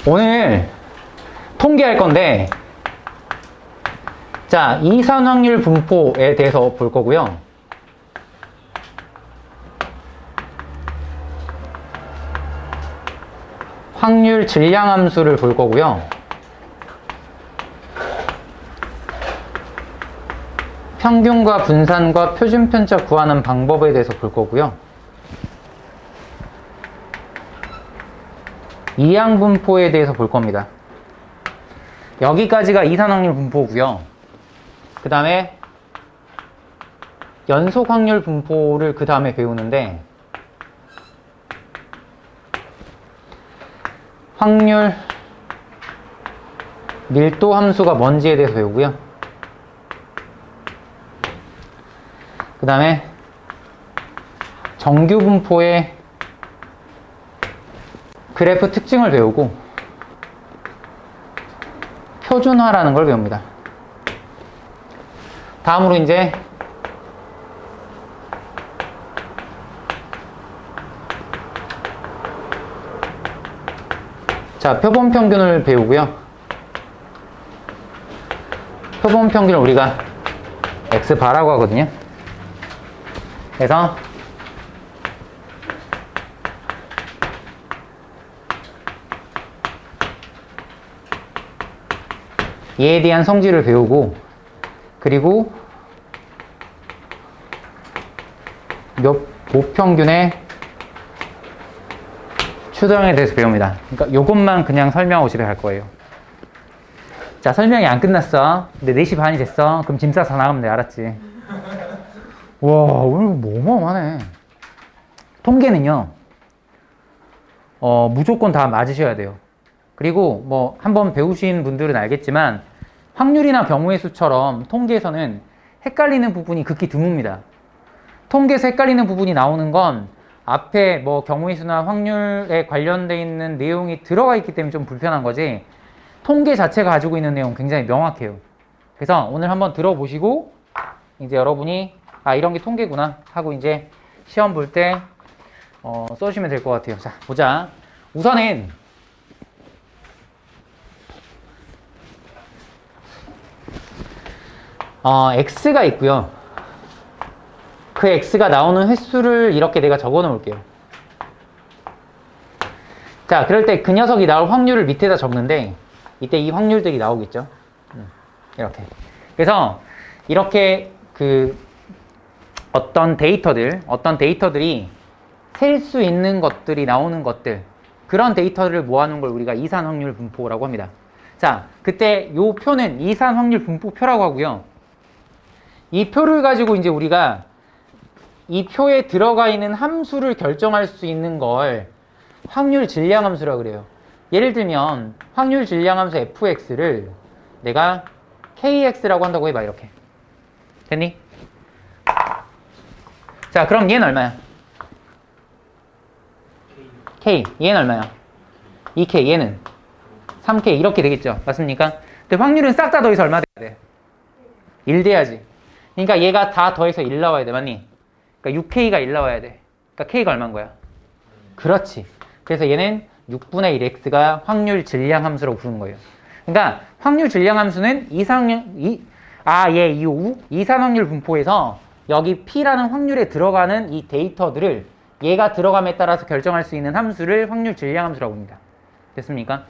오늘 통계할 건데, 자, 이산 확률 분포에 대해서 볼 거고요. 확률 질량 함수를 볼 거고요. 평균과 분산과 표준 편차 구하는 방법에 대해서 볼 거고요. 이항 분포에 대해서 볼 겁니다. 여기까지가 이산 확률 분포고요. 그 다음에 연속 확률 분포를 그 다음에 배우는데, 확률 밀도 함수가 뭔지에 대해서 배우고요. 그 다음에 정규 분포의 그래프 특징을 배우고 표준화라는 걸 배웁니다. 다음으로 이제 자, 표본 평균을 배우고요. 표본 평균을 우리가 X바라고 하거든요. 그래서 얘에 대한 성질을 배우고, 그리고 모평균의 추정에 대해서 배웁니다. 그러니까 요것만 그냥 설명하고 집에 갈 거예요. 자, 설명이 안 끝났어. 근데 4시 반이 됐어. 그럼 짐 싸서 나가면 돼. 알았지? 와, 오늘 뭐 어마어마하네. 통계는요, 무조건 다 맞으셔야 돼요. 그리고 뭐 한번 배우신 분들은 알겠지만 확률이나 경우의 수처럼 통계에서는 헷갈리는 부분이 극히 드뭅니다. 통계에서 헷갈리는 부분이 나오는 건 앞에 뭐 경우의 수나 확률에 관련돼 있는 내용이 들어가 있기 때문에 좀 불편한 거지, 통계 자체가 가지고 있는 내용 굉장히 명확해요. 그래서 오늘 한번 들어보시고 이제 여러분이 아, 이런 게 통계구나 하고 이제 시험 볼 때 써주시면 될 것 같아요. 자, 보자. 우선은 x가 있고요. 그 x가 나오는 횟수를 이렇게 내가 적어 놓을게요. 자, 그럴 때 그 녀석이 나올 확률을 밑에다 적는데, 이때 이 확률들이 나오겠죠. 이렇게. 그래서 이렇게 어떤 데이터들이 셀 수 있는 것들이 나오는 것들, 그런 데이터를 모아놓은 걸 우리가 이산 확률 분포라고 합니다. 자, 그때 요 표는 이산 확률 분포표라고 하고요. 이 표를 가지고 이제 우리가 이 표에 들어가 있는 함수를 결정할 수 있는 걸 확률 질량 함수라고 그래요. 예를 들면 확률 질량 함수 fx를 내가 kx라고 한다고 해봐. 이렇게 됐니? 자, 그럼 얘는 얼마야? k. 얘는 얼마야? 2k. 얘는 3k. 이렇게 되겠죠. 맞습니까? 근데 확률은 싹 다 더해서 얼마 돼야 돼? 1 돼야지. 그러니까 얘가 다 더해서 1 나와야 돼. 맞니? 그러니까 6k가 1 나와야 돼. 그러니까 k가 얼마인 거야? 그렇지. 그래서 얘는 6분의 1x가 확률 질량 함수라고 부르는 거예요. 그러니까 확률 질량 함수는 이산 확률 분포에서 여기 p라는 확률에 들어가는 이 데이터들을 얘가 들어감에 따라서 결정할 수 있는 함수를 확률 질량 함수라고 합니다. 됐습니까?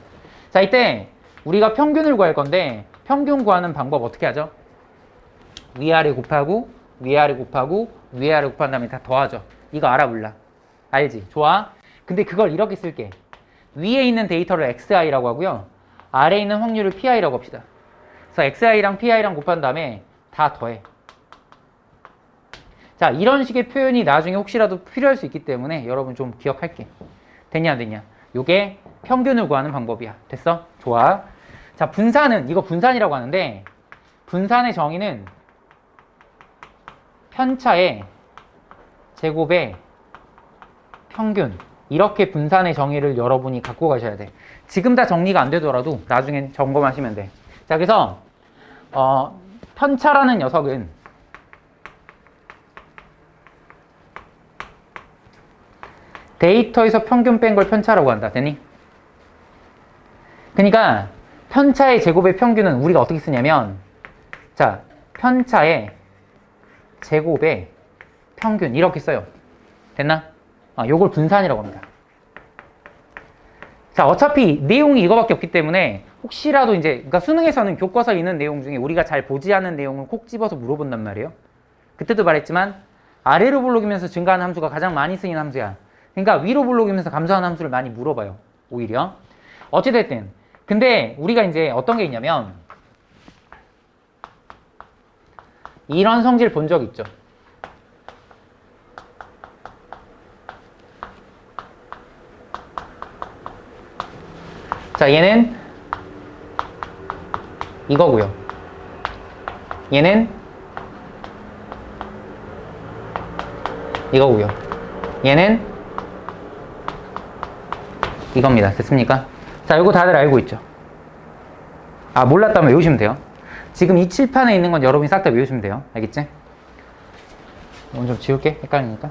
자, 이때 우리가 평균을 구할 건데, 평균 구하는 방법 어떻게 하죠? 위아래 곱하고 위아래 곱하고 위아래 곱한 다음에 다 더하죠. 이거 알아 몰라? 알지? 좋아. 근데 그걸 이렇게 쓸게. 위에 있는 데이터를 xi라고 하고요, 아래에 있는 확률을 pi라고 합시다. 그래서 xi랑 pi랑 곱한 다음에 다 더해. 자, 이런 식의 표현이 나중에 혹시라도 필요할 수 있기 때문에 여러분 좀 기억할게. 됐냐 안 됐냐? 요게 평균을 구하는 방법이야. 됐어? 좋아. 자, 분산은, 이거 분산이라고 하는데, 분산의 정의는 편차의 제곱의 평균, 이렇게 분산의 정의를 여러분이 갖고 가셔야 돼. 지금 다 정리가 안 되더라도 나중엔 점검하시면 돼. 자, 그래서 편차라는 녀석은 데이터에서 평균 뺀 걸 편차라고 한다. 됐니? 그러니까 편차의 제곱의 평균은 우리가 어떻게 쓰냐면, 자, 편차의 제곱의 평균 이렇게 써요. 됐나? 요걸 분산이라고 합니다. 자, 어차피 내용이 이거밖에 없기 때문에 혹시라도 이제, 그러니까 수능에서는 교과서에 있는 내용 중에 우리가 잘 보지 않는 내용을 콕 집어서 물어본단 말이에요. 그때도 말했지만 아래로 볼록이면서 증가하는 함수가 가장 많이 쓰이는 함수야. 그러니까 위로 볼록이면서 감소하는 함수를 많이 물어봐요. 오히려. 어찌됐든. 근데 우리가 이제 어떤 게 있냐면 이런 성질 본 적 있죠. 자, 얘는 이거고요. 얘는 이거고요. 얘는 이겁니다. 됐습니까? 자, 이거 다들 알고 있죠? 몰랐다면 외우시면 돼요. 지금 이 칠판에 있는 건 여러분이 싹 다 외우시면 돼요. 알겠지? 오늘 좀 지울게. 헷갈리니까.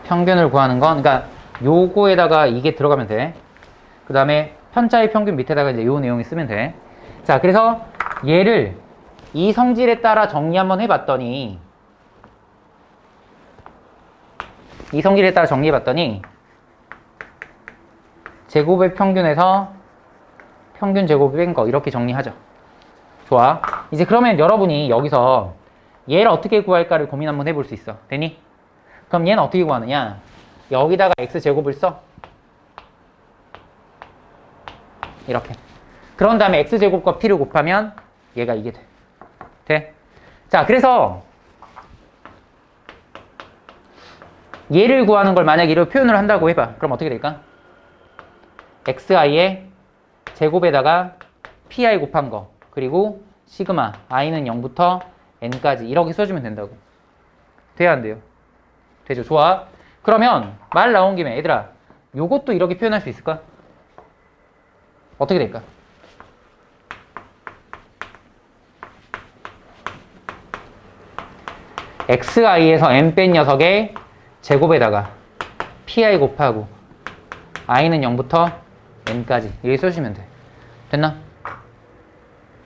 평균을 구하는 건, 그러니까 요거에다가 이게 들어가면 돼. 그 다음에 편차의 평균 밑에다가 이제 요 내용이 쓰면 돼. 자, 그래서 얘를 이 성질에 따라 정리 한번 해봤더니, 이 성질에 따라 정리해봤더니 제곱의 평균에서 평균 제곱이 뺀 거 이렇게 정리하죠. 좋아. 이제 그러면 여러분이 여기서 얘를 어떻게 구할까를 고민 한번 해볼 수 있어. 되니? 그럼 얘는 어떻게 구하느냐? 여기다가 x제곱을 써. 이렇게. 그런 다음에 x제곱과 p를 곱하면 얘가 이게 돼. 돼? 자, 그래서 얘를 구하는 걸 만약에 이렇게 표현을 한다고 해봐. 그럼 어떻게 될까? xi의 제곱에다가 pi 곱한 거, 그리고 시그마 i는 0부터 n까지 이렇게 써주면 된다고. 돼야 안 돼요? 되죠? 좋아. 그러면 말 나온 김에 얘들아, 요것도 이렇게 표현할 수 있을까? 어떻게 될까? xi에서 n 뺀 녀석의 제곱에다가 pi 곱하고 i는 0부터 n까지 이렇게 써주시면 돼. 됐나?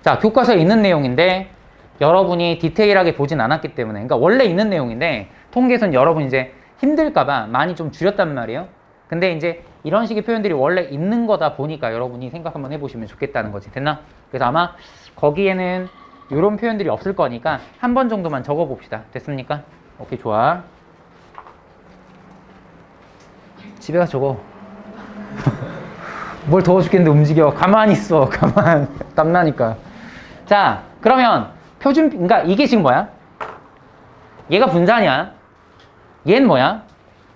자, 교과서에 있는 내용인데 여러분이 디테일하게 보진 않았기 때문에, 그러니까 원래 있는 내용인데 통계에서는 여러분 이제 힘들까봐 많이 좀 줄였단 말이에요. 근데 이제 이런 식의 표현들이 원래 있는 거다 보니까 여러분이 생각 한번 해보시면 좋겠다는 거지. 됐나? 그래서 아마 거기에는 이런 표현들이 없을 거니까 한 번 정도만 적어봅시다. 됐습니까? 오케이, 좋아. 집에 가서 적어. 뭘 더워 죽겠는데 움직여. 가만히 있어. 가만. 땀나니까. 자, 그러면 표준, 그러니까 이게 지금 뭐야? 얘가 분산이야. 얘는 뭐야?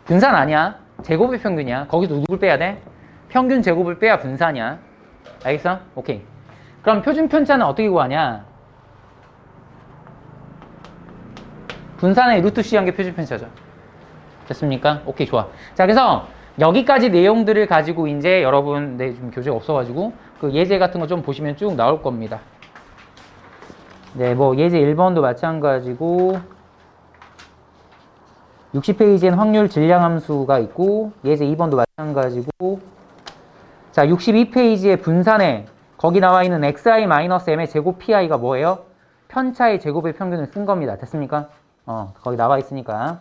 분산 아니야. 제곱의 평균이야. 거기서 누굴 빼야 돼? 평균 제곱을 빼야 분산이야. 알겠어? 오케이. 그럼 표준 편차는 어떻게 구하냐? 분산의 루트 C한 게 표준 편차죠. 됐습니까? 오케이, 좋아. 자, 그래서 여기까지 내용들을 가지고 이제 여러분, 좀 교재가 없어가지고 그 예제 같은 거 좀 보시면 쭉 나올 겁니다. 네, 뭐 예제 1번도 마찬가지고 60페이지엔 확률 질량 함수가 있고 예제 2번도 마찬가지고, 자, 62페이지에 분산에 거기 나와 있는 xi-m의 제곱 pi가 뭐예요? 편차의 제곱의 평균을 쓴 겁니다. 됐습니까? 거기 나와 있으니까.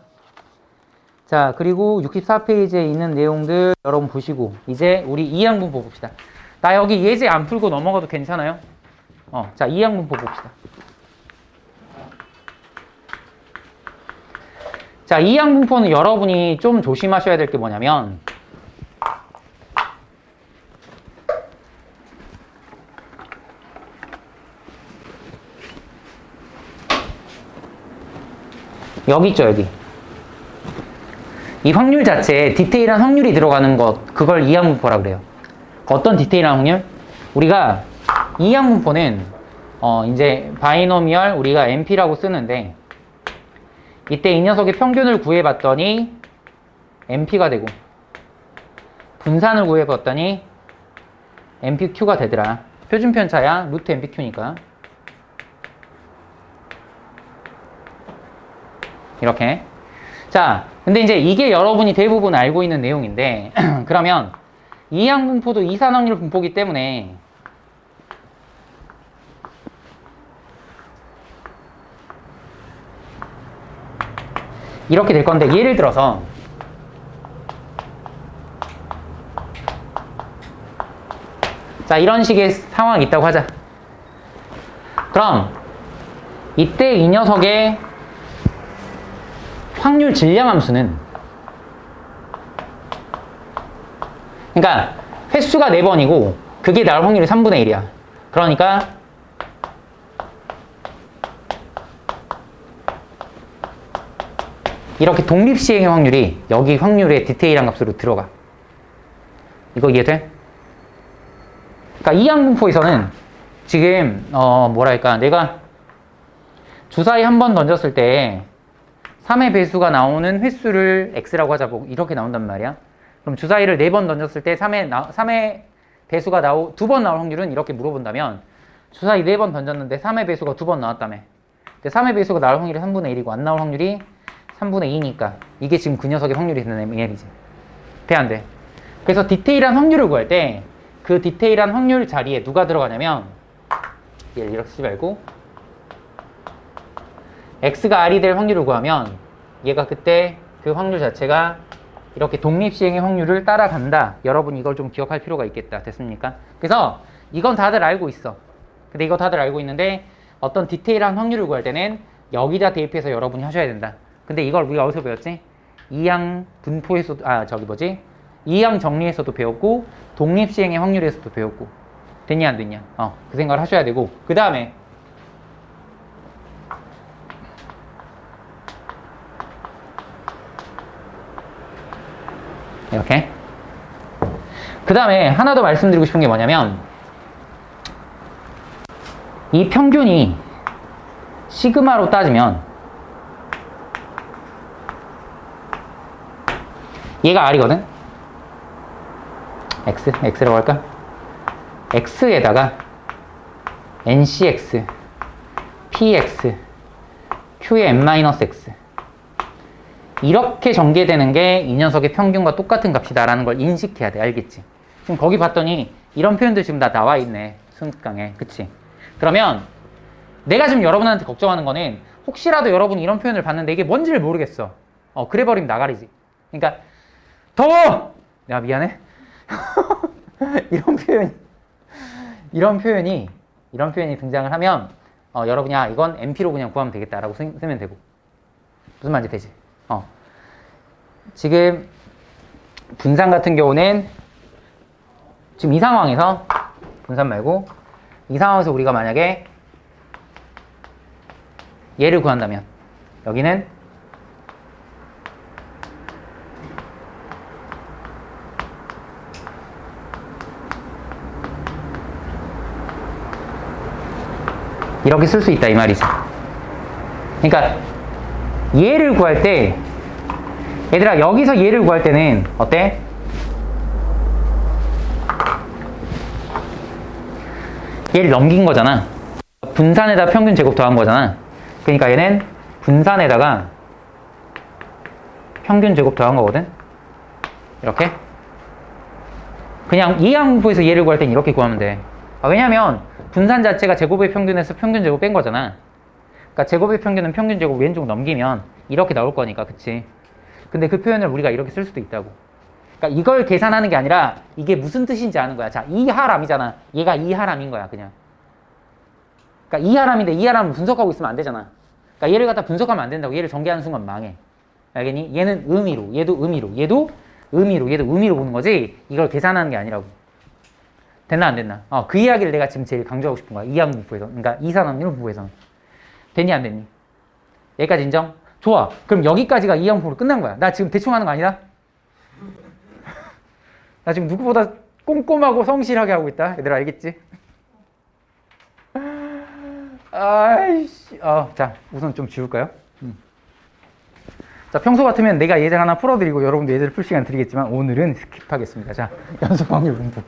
자, 그리고 64페이지에 있는 내용들 여러분 보시고 이제 우리 이항분포 봅시다. 나 여기 예제 안 풀고 넘어가도 괜찮아요? 자, 이항분포 봅시다. 자, 이항분포는 여러분이 좀 조심하셔야 될 게 뭐냐면 여기 있죠, 여기. 이 확률 자체에 디테일한 확률이 들어가는 것, 그걸 이항분포라 그래요. 어떤 디테일한 확률? 우리가 이항분포는 이제 바이노미얼 우리가 NP라고 쓰는데 이때 이 녀석의 평균을 구해봤더니 NP가 되고 분산을 구해봤더니 NPQ가 되더라. 표준 편차야. 루트 NPQ니까. 이렇게. 자, 근데 이제 이게 여러분이 대부분 알고 있는 내용인데 그러면 이항 분포도 이산확률 분포기 때문에 이렇게 될 건데, 예를 들어서 자, 이런 식의 상황이 있다고 하자. 그럼 이때 이 녀석의 확률 질량함수는, 그러니까 횟수가 4번이고 그게 나올 확률이 3분의 1이야. 그러니까 이렇게 독립시행의 확률이 여기 확률의 디테일한 값으로 들어가. 이거 이해돼? 그러니까 이항분포에서는 지금 뭐랄까, 내가 주사위 한 번 던졌을 때 3의 배수가 나오는 횟수를 x라고 하자고, 이렇게 나온단 말이야. 그럼 주사위를 4번 던졌을 때 3의 배수가 2번 나올 확률은 이렇게 물어본다면, 주사위 4번 던졌는데 3의 배수가 2번 나왔다며. 근데 3의 배수가 나올 확률이 3분의 1이고 안 나올 확률이 3분의 2니까 이게 지금 그 녀석의 확률이 되는 얘기지. 돼, 안 돼? 그래서 디테일한 확률을 구할 때 그 디테일한 확률 자리에 누가 들어가냐면, 얘를 이렇게 쓰지 말고 x가 r이 될 확률을 구하면 얘가 그때 그 확률 자체가 이렇게 독립시행의 확률을 따라간다. 여러분 이걸 좀 기억할 필요가 있겠다. 됐습니까? 그래서 이건 다들 알고 있어. 근데 이거 다들 알고 있는데 어떤 디테일한 확률을 구할 때는 여기다 대입해서 여러분이 하셔야 된다. 근데 이걸 우리가 어디서 배웠지? 이항 분포에서도, 이항 정리에서도 배웠고 독립시행의 확률에서도 배웠고. 됐냐 안 됐냐? 그 생각을 하셔야 되고, 그 다음에 이렇게, 그 다음에 하나 더 말씀드리고 싶은 게 뭐냐면, 이 평균이 시그마로 따지면 얘가 R이거든? X라고 할까? X에다가 NCX, PX, Q의 N-X 이렇게 전개되는 게 이 녀석의 평균과 똑같은 값이다라는 걸 인식해야 돼. 알겠지? 지금 거기 봤더니 이런 표현들 지금 다 나와 있네. 수능강에. 그치? 그러면 내가 지금 여러분한테 걱정하는 거는, 혹시라도 여러분이 이런 표현을 봤는데 이게 뭔지를 모르겠어. 그래 버리면 나가리지. 그러니까 더워! 야, 미안해. 이런 표현이 등장을 하면 여러분이 이건 MP로 그냥 구하면 되겠다라고 쓰면 되고. 무슨 말인지 되지? 지금 분산 같은 경우는 지금 이 상황에서, 분산 말고 이 상황에서 우리가 만약에 얘를 구한다면, 여기는 이렇게 쓸 수 있다 이 말이지. 그러니까 얘를 구할 때, 얘들아 여기서 얘를 구할 때는 어때? 얘를 넘긴 거잖아. 분산에다 평균 제곱 더한 거잖아. 그러니까 얘는 분산에다가 평균 제곱 더한 거거든. 이렇게. 그냥 이항분포에서 얘를 구할 땐 이렇게 구하면 돼. 왜냐면 분산 자체가 제곱의 평균에서 평균 제곱 뺀 거잖아. 그러니까 제곱의 평균은 평균 제곱 왼쪽 넘기면 이렇게 나올 거니까. 그치? 근데 그 표현을 우리가 이렇게 쓸 수도 있다고. 그러니까 이걸 계산하는 게 아니라 이게 무슨 뜻인지 아는 거야. 자, 이하람이잖아. 얘가 이하람인 거야, 그냥. 그러니까 이하람인데 이하람을 분석하고 있으면 안 되잖아. 그러니까 얘를 갖다 분석하면 안 된다고. 얘를 전개하는 순간 망해. 알겠니? 얘는 의미로, 얘도 의미로, 얘도 의미로, 얘도 의미로 보는 거지 이걸 계산하는 게 아니라고. 됐나 안 됐나? 그 이야기를 내가 지금 제일 강조하고 싶은 거야. 이항분포에서. 그러니까 이산항률 분포에서. 됐니 안 됐니? 여기까지 인정? 좋아. 그럼 여기까지가 이항분포로 끝난 거야. 나 지금 대충 하는 거 아니다? 나 지금 누구보다 꼼꼼하고 성실하게 하고 있다. 얘들아 알겠지? 아이씨. 자, 우선 좀 지울까요? 자, 평소 같으면 내가 예제 하나 풀어드리고 여러분도 예제를 풀 시간 드리겠지만 오늘은 스킵하겠습니다. 자, 연속확률 분포.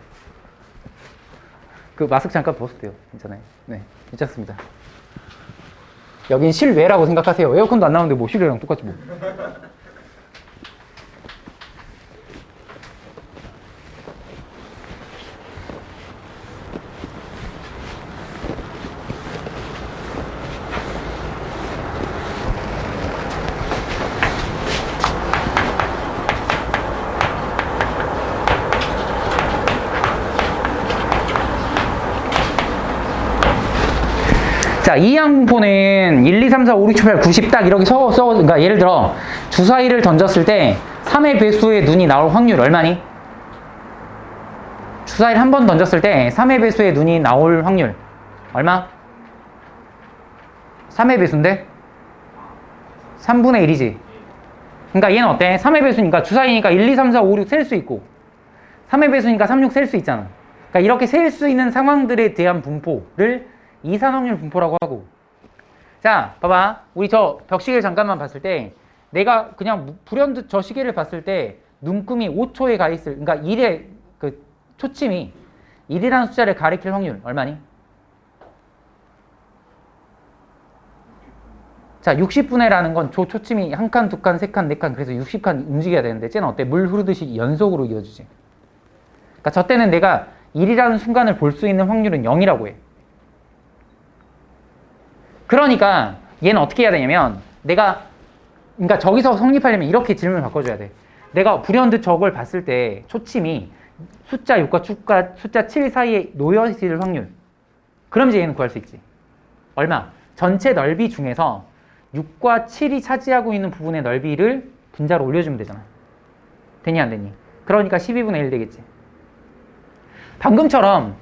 그 마스크 잠깐 벗어도 돼요. 괜찮아요. 네, 괜찮습니다. 여긴 실외라고 생각하세요. 에어컨도 안 나오는데 뭐 실외랑 똑같지 뭐. 자, 이항분포는 1, 2, 3, 4, 5, 6, 7, 8, 90 딱 이렇게 그러니까 예를 들어 주사위를 던졌을 때 3의 배수의 눈이 나올 확률 얼마니? 주사위를 한 번 던졌을 때 3의 배수의 눈이 나올 확률 얼마? 3의 배수인데? 3분의 1이지. 그러니까 얘는 어때? 3의 배수니까 주사위니까 1, 2, 3, 4, 5, 6 셀 수 있고 3의 배수니까 3, 6 셀 수 있잖아. 그러니까 이렇게 셀 수 있는 상황들에 대한 분포를 이산확률 분포라고 하고. 자, 봐봐. 우리 저 벽시계를 잠깐만 봤을 때 내가 그냥 불현듯 저 시계를 봤을 때 눈금이 5초에 가 있을, 그러니까 1의 그 초침이 1이라는 숫자를 가리킬 확률 얼마니? 자, 60분해라는 건 저 초침이 한 칸, 두 칸, 세 칸, 네 칸, 그래서 60칸 움직여야 되는데 쟤는 어때? 물 흐르듯이 연속으로 이어지지. 그러니까 저 때는 내가 1이라는 순간을 볼 수 있는 확률은 0이라고 해. 그러니까 얘는 어떻게 해야 되냐면 그러니까 저기서 성립하려면 이렇게 질문을 바꿔줘야 돼. 내가 불현듯 저걸 봤을 때 초침이 숫자 6과 숫자 7 사이에 놓여 있을 확률. 그럼 이제 얘는 구할 수 있지. 얼마? 전체 넓이 중에서 6과 7이 차지하고 있는 부분의 넓이를 분자로 올려주면 되잖아. 되니 안 되니? 그러니까 12분의 1 되겠지. 방금처럼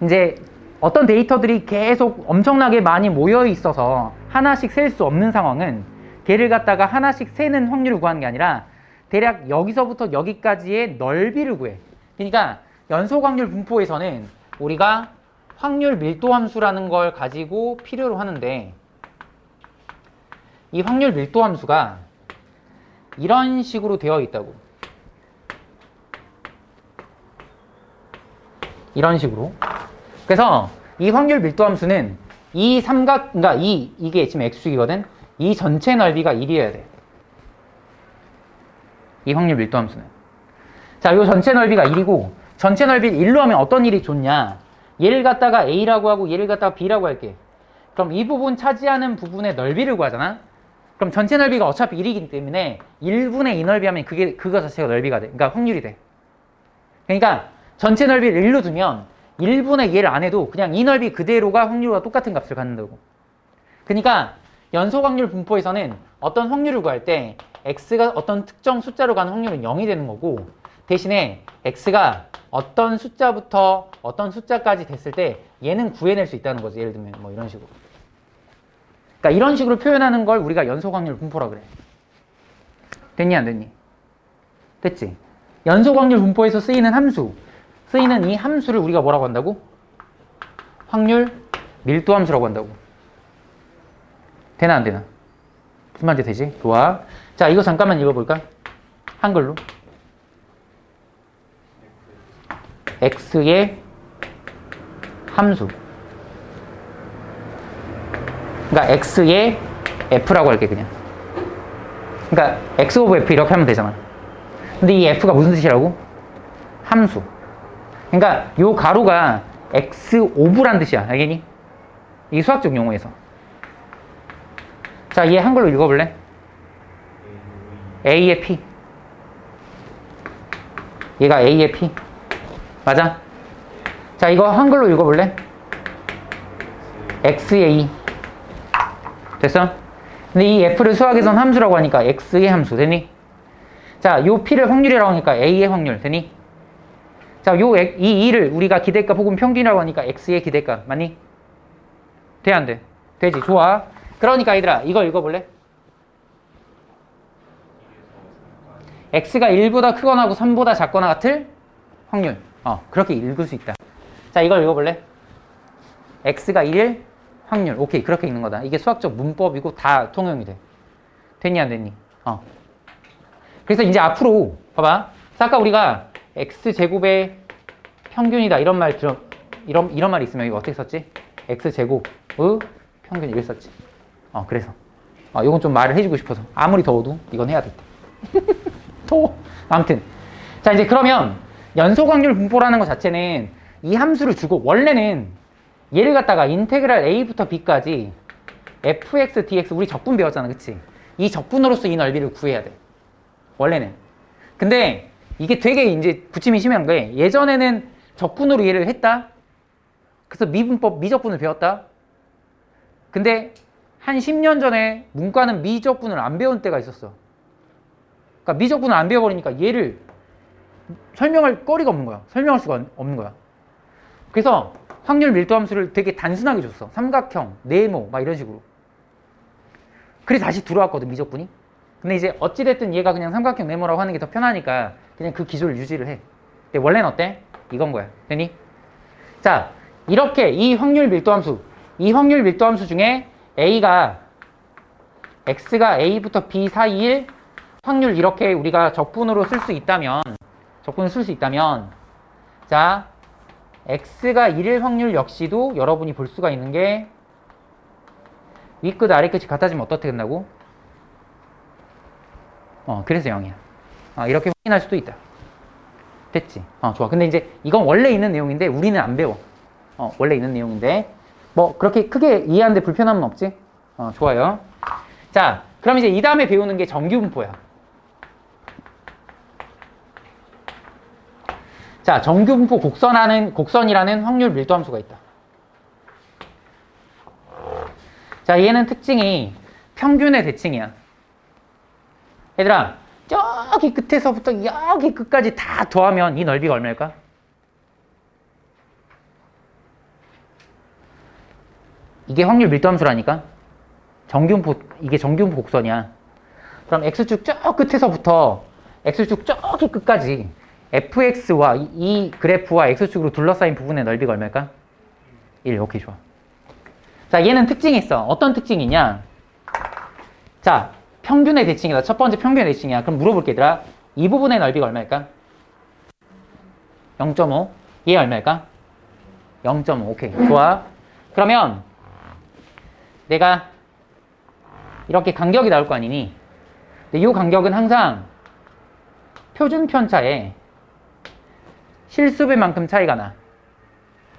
이제 어떤 데이터들이 계속 엄청나게 많이 모여 있어서 하나씩 셀 수 없는 상황은 걔를 갖다가 하나씩 세는 확률을 구하는 게 아니라 대략 여기서부터 여기까지의 넓이를 구해. 그러니까 연속 확률 분포에서는 우리가 확률 밀도 함수라는 걸 가지고 필요로 하는데 이 확률 밀도 함수가 이런 식으로 되어 있다고. 이런 식으로. 그래서 이 확률 밀도 함수는 이 삼각, 그러니까 이게 지금 x축이거든. 이 전체 넓이가 1이어야 돼. 이 확률 밀도 함수는. 자, 이 전체 넓이가 1이고 전체 넓이를 1로 하면 어떤 일이 좋냐? 얘를 갖다가 A라고 하고 얘를 갖다가 B라고 할게. 그럼 이 부분 차지하는 부분의 넓이를 구하잖아. 그럼 전체 넓이가 어차피 1이기 때문에 1분의 2 넓이 하면 그거 자체가 넓이가 돼. 그러니까 확률이 돼. 그러니까 전체 넓이를 1로 두면 1분의 얘를 안 해도 그냥 이 넓이 그대로가 확률과 똑같은 값을 갖는다고. 그러니까 연속 확률 분포에서는 어떤 확률을 구할 때 x가 어떤 특정 숫자로 가는 확률은 0이 되는 거고 대신에 x가 어떤 숫자부터 어떤 숫자까지 됐을 때 얘는 구해낼 수 있다는 거지. 예를 들면 뭐 이런 식으로. 그러니까 이런 식으로 표현하는 걸 우리가 연속 확률 분포라 그래. 됐니 안 됐니? 됐지? 연속 확률 분포에서 쓰이는 이 함수를 우리가 뭐라고 한다고? 확률 밀도 함수라고 한다고. 되나 안 되나? 무슨 말인지 되지? 좋아. 자, 이거 잠깐만 읽어볼까? 한글로. x의 함수. 그러니까 x의 f라고 할게 그냥. 그러니까 x 오브 f 이렇게 하면 되잖아. 근데 이 f가 무슨 뜻이라고? 함수. 그러니까 요 가로가 x 오브란 뜻이야. 알겠니? 이게 수학적 용어에서. 자, 얘 한글로 읽어볼래? a의 p. 얘가 a의 p. 맞아? 자, 이거 한글로 읽어볼래? x의 2. 됐어? 근데 이 f를 수학에선 함수라고 하니까 x의 함수. 되니? 자, 요 p를 확률이라고 하니까 a의 확률. 되니? 자, 이 2를 우리가 기대값 혹은 평균이라고 하니까 x의 기대값. 맞니? 돼, 안 돼? 되지. 좋아. 그러니까 얘들아, 이거 읽어볼래? x가 1보다 크거나 하고 3보다 작거나 같을 확률. 그렇게 읽을 수 있다. 자, 이걸 읽어볼래? x가 1일 확률. 오케이, 그렇게 읽는 거다. 이게 수학적 문법이고 다 통용이 돼. 됐니 안 됐니? 그래서 이제 앞으로 봐봐. 아까 우리가 x제곱의 평균이다 이런 말 이런 말이 있으면 이거 어떻게 썼지? x제곱의 평균 이렇게 썼지. 그래서 이건 좀 말을 해주고 싶어서 아무리 더워도 이건 해야 돼. 더워. 아무튼 자, 이제 그러면 연속 확률 분포라는 것 자체는 이 함수를 주고 원래는 얘를 갖다가 인테그랄 a부터 b까지 fx, dx 우리 적분 배웠잖아, 그치? 이 적분으로서 이 넓이를 구해야 돼. 원래는. 근데 이게 되게 이제 부침이 심한 게 예전에는 적분으로 얘를 했다. 그래서 미분법, 미적분을 배웠다. 근데 한 10년 전에 문과는 미적분을 안 배운 때가 있었어. 그러니까 미적분을 안 배워버리니까 얘를 설명할 거리가 없는 거야. 설명할 수가 없는 거야. 그래서 확률 밀도함수를 되게 단순하게 줬어. 삼각형, 네모 막 이런 식으로. 그래서 다시 들어왔거든, 미적분이. 근데 이제 어찌됐든 얘가 그냥 삼각형, 네모라고 하는 게 더 편하니까 그냥 그 기술을 유지를 해. 근데 원래는 어때? 이건 거야. 되니? 자, 이렇게 이 확률 밀도함수 중에 A가 X가 A부터 B 사이일 확률 이렇게 우리가 적분으로 쓸 수 있다면 자, X가 1일 확률 역시도 여러분이 볼 수가 있는 게 윗끝 아래끝이 같아지면 어떻게 된다고? 그래서 0이야. 이렇게 확인할 수도 있다. 됐지? 좋아. 근데 이제 이건 원래 있는 내용인데 우리는 안 배워. 원래 있는 내용인데 뭐 그렇게 크게 이해하는데 불편함은 없지? 좋아요. 자, 그럼 이제 이 다음에 배우는 게 정규분포야. 자, 정규분포 곡선이라는 확률 밀도함수가 있다. 자, 얘는 특징이 평균의 대칭이야. 얘들아, 저기 끝에서부터 여기 끝까지 다 더하면 이 넓이가 얼마일까? 이게 확률 밀도함수라니까? 이게 정규분포 곡선이야. 그럼 X축 저 끝에서부터 X축 저기 끝까지 fx와 이 그래프와 x축으로 둘러싸인 부분의 넓이가 얼마일까? 1. 오케이, 좋아. 자, 얘는 특징이 있어. 어떤 특징이냐? 자, 평균의 대칭이다. 첫 번째 평균의 대칭이야. 그럼 물어볼게, 얘들아. 이 부분의 넓이가 얼마일까? 0.5. 얘 얼마일까? 0.5. 오케이, 좋아. 그러면 내가 이렇게 간격이 나올 거 아니니? 근데 이 간격은 항상 표준 편차에 실수배만큼 차이가 나.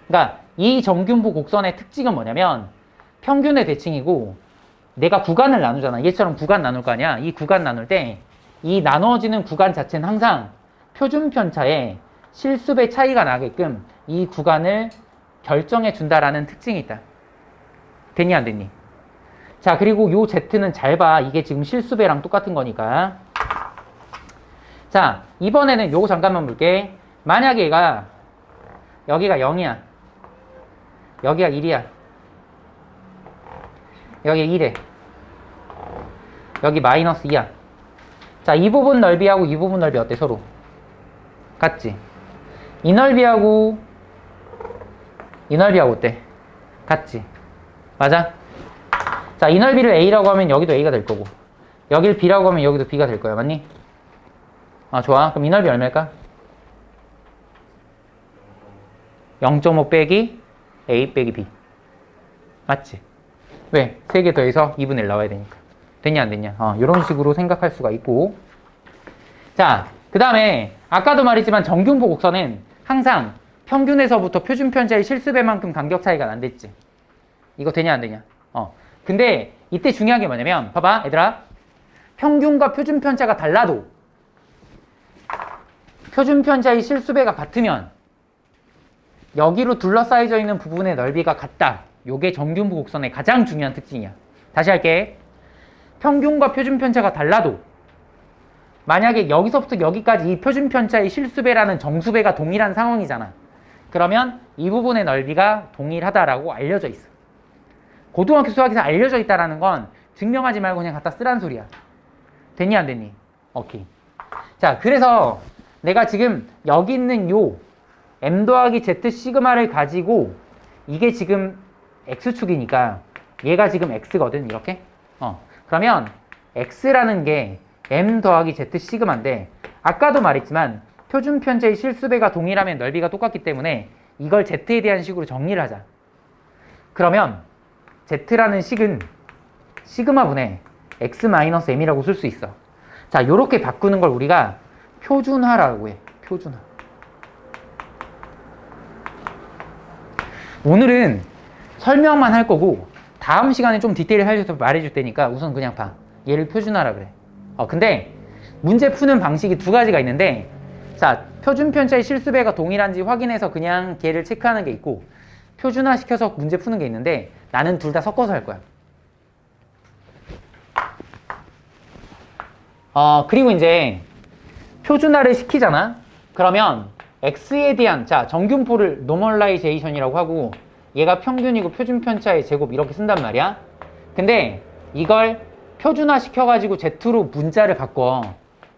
그러니까 이 정규분포 곡선의 특징은 뭐냐면 평균의 대칭이고 내가 구간을 나누잖아. 얘처럼 구간 나눌 거 아니야. 이 구간 나눌 때 이 나눠지는 구간 자체는 항상 표준 편차에 실수배 차이가 나게끔 이 구간을 결정해 준다라는 특징이 있다. 됐니 안 됐니? 자, 그리고 요 Z는 잘 봐. 이게 지금 실수배랑 똑같은 거니까. 자, 이번에는 요거 잠깐만 볼게. 만약에 얘가 여기가 0이야. 여기가 1이야. 여기가 1에. 여기 마이너스 2야. 자, 이 부분 넓이하고 이 부분 넓이 어때? 서로 같지? 이 넓이하고 이 넓이하고 어때? 같지? 맞아? 자, 이 넓이를 A라고 하면 여기도 A가 될 거고 여길 B라고 하면 여기도 B가 될 거야. 맞니? 좋아. 그럼 이 넓이 얼마일까? 0.5 빼기 A 빼기 B. 맞지? 왜? 3개 더해서 2분의 1 나와야 되니까. 됐냐 안 됐냐? 이런 식으로 생각할 수가 있고. 자, 그 다음에 아까도 말했지만 정규분포 곡선은 항상 평균에서부터 표준 편차의 실수배만큼 간격 차이가 난댔지. 이거 되냐 안 되냐? 근데 이때 중요한 게 뭐냐면 봐봐 얘들아. 평균과 표준 편차가 달라도 표준 편차의 실수배가 같으면 여기로 둘러싸여져 있는 부분의 넓이가 같다. 요게 정규분포 곡선의 가장 중요한 특징이야. 다시 할게. 평균과 표준 편차가 달라도 만약에 여기서부터 여기까지 이 표준 편차의 실수배라는 정수배가 동일한 상황이잖아. 그러면 이 부분의 넓이가 동일하다라고 알려져 있어. 고등학교 수학에서 알려져 있다라는 건 증명하지 말고 그냥 갖다 쓰라는 소리야. 됐니 안 됐니? 오케이. 자, 그래서 내가 지금 여기 있는 요 m 더하기 z 시그마를 가지고 이게 지금 x축이니까 얘가 지금 x거든. 이렇게. 그러면 x라는 게 m 더하기 z 시그마인데 아까도 말했지만 표준 편차의 실수배가 동일하면 넓이가 똑같기 때문에 이걸 z에 대한 식으로 정리를 하자. 그러면 z라는 식은 시그마분의 x-m이라고 쓸 수 있어. 자, 요렇게 바꾸는 걸 우리가 표준화라고 해. 표준화. 오늘은 설명만 할 거고 다음 시간에 좀 디테일 해줘서 말해줄 테니까 우선 그냥 봐. 얘를 표준화라 그래. 근데 문제 푸는 방식이 두 가지가 있는데, 자, 표준 편차의 실수배가 동일한지 확인해서 그냥 걔를 체크하는 게 있고 표준화 시켜서 문제 푸는 게 있는데, 나는 둘 다 섞어서 할 거야. 그리고 이제 표준화를 시키잖아. 그러면 x에 대한 자 정균포를 노멀라이제이션이라고 하고 얘가 평균이고 표준 편차의 제곱 이렇게 쓴단 말이야. 근데 이걸 표준화 시켜가지고 z로 문자를 바꿔.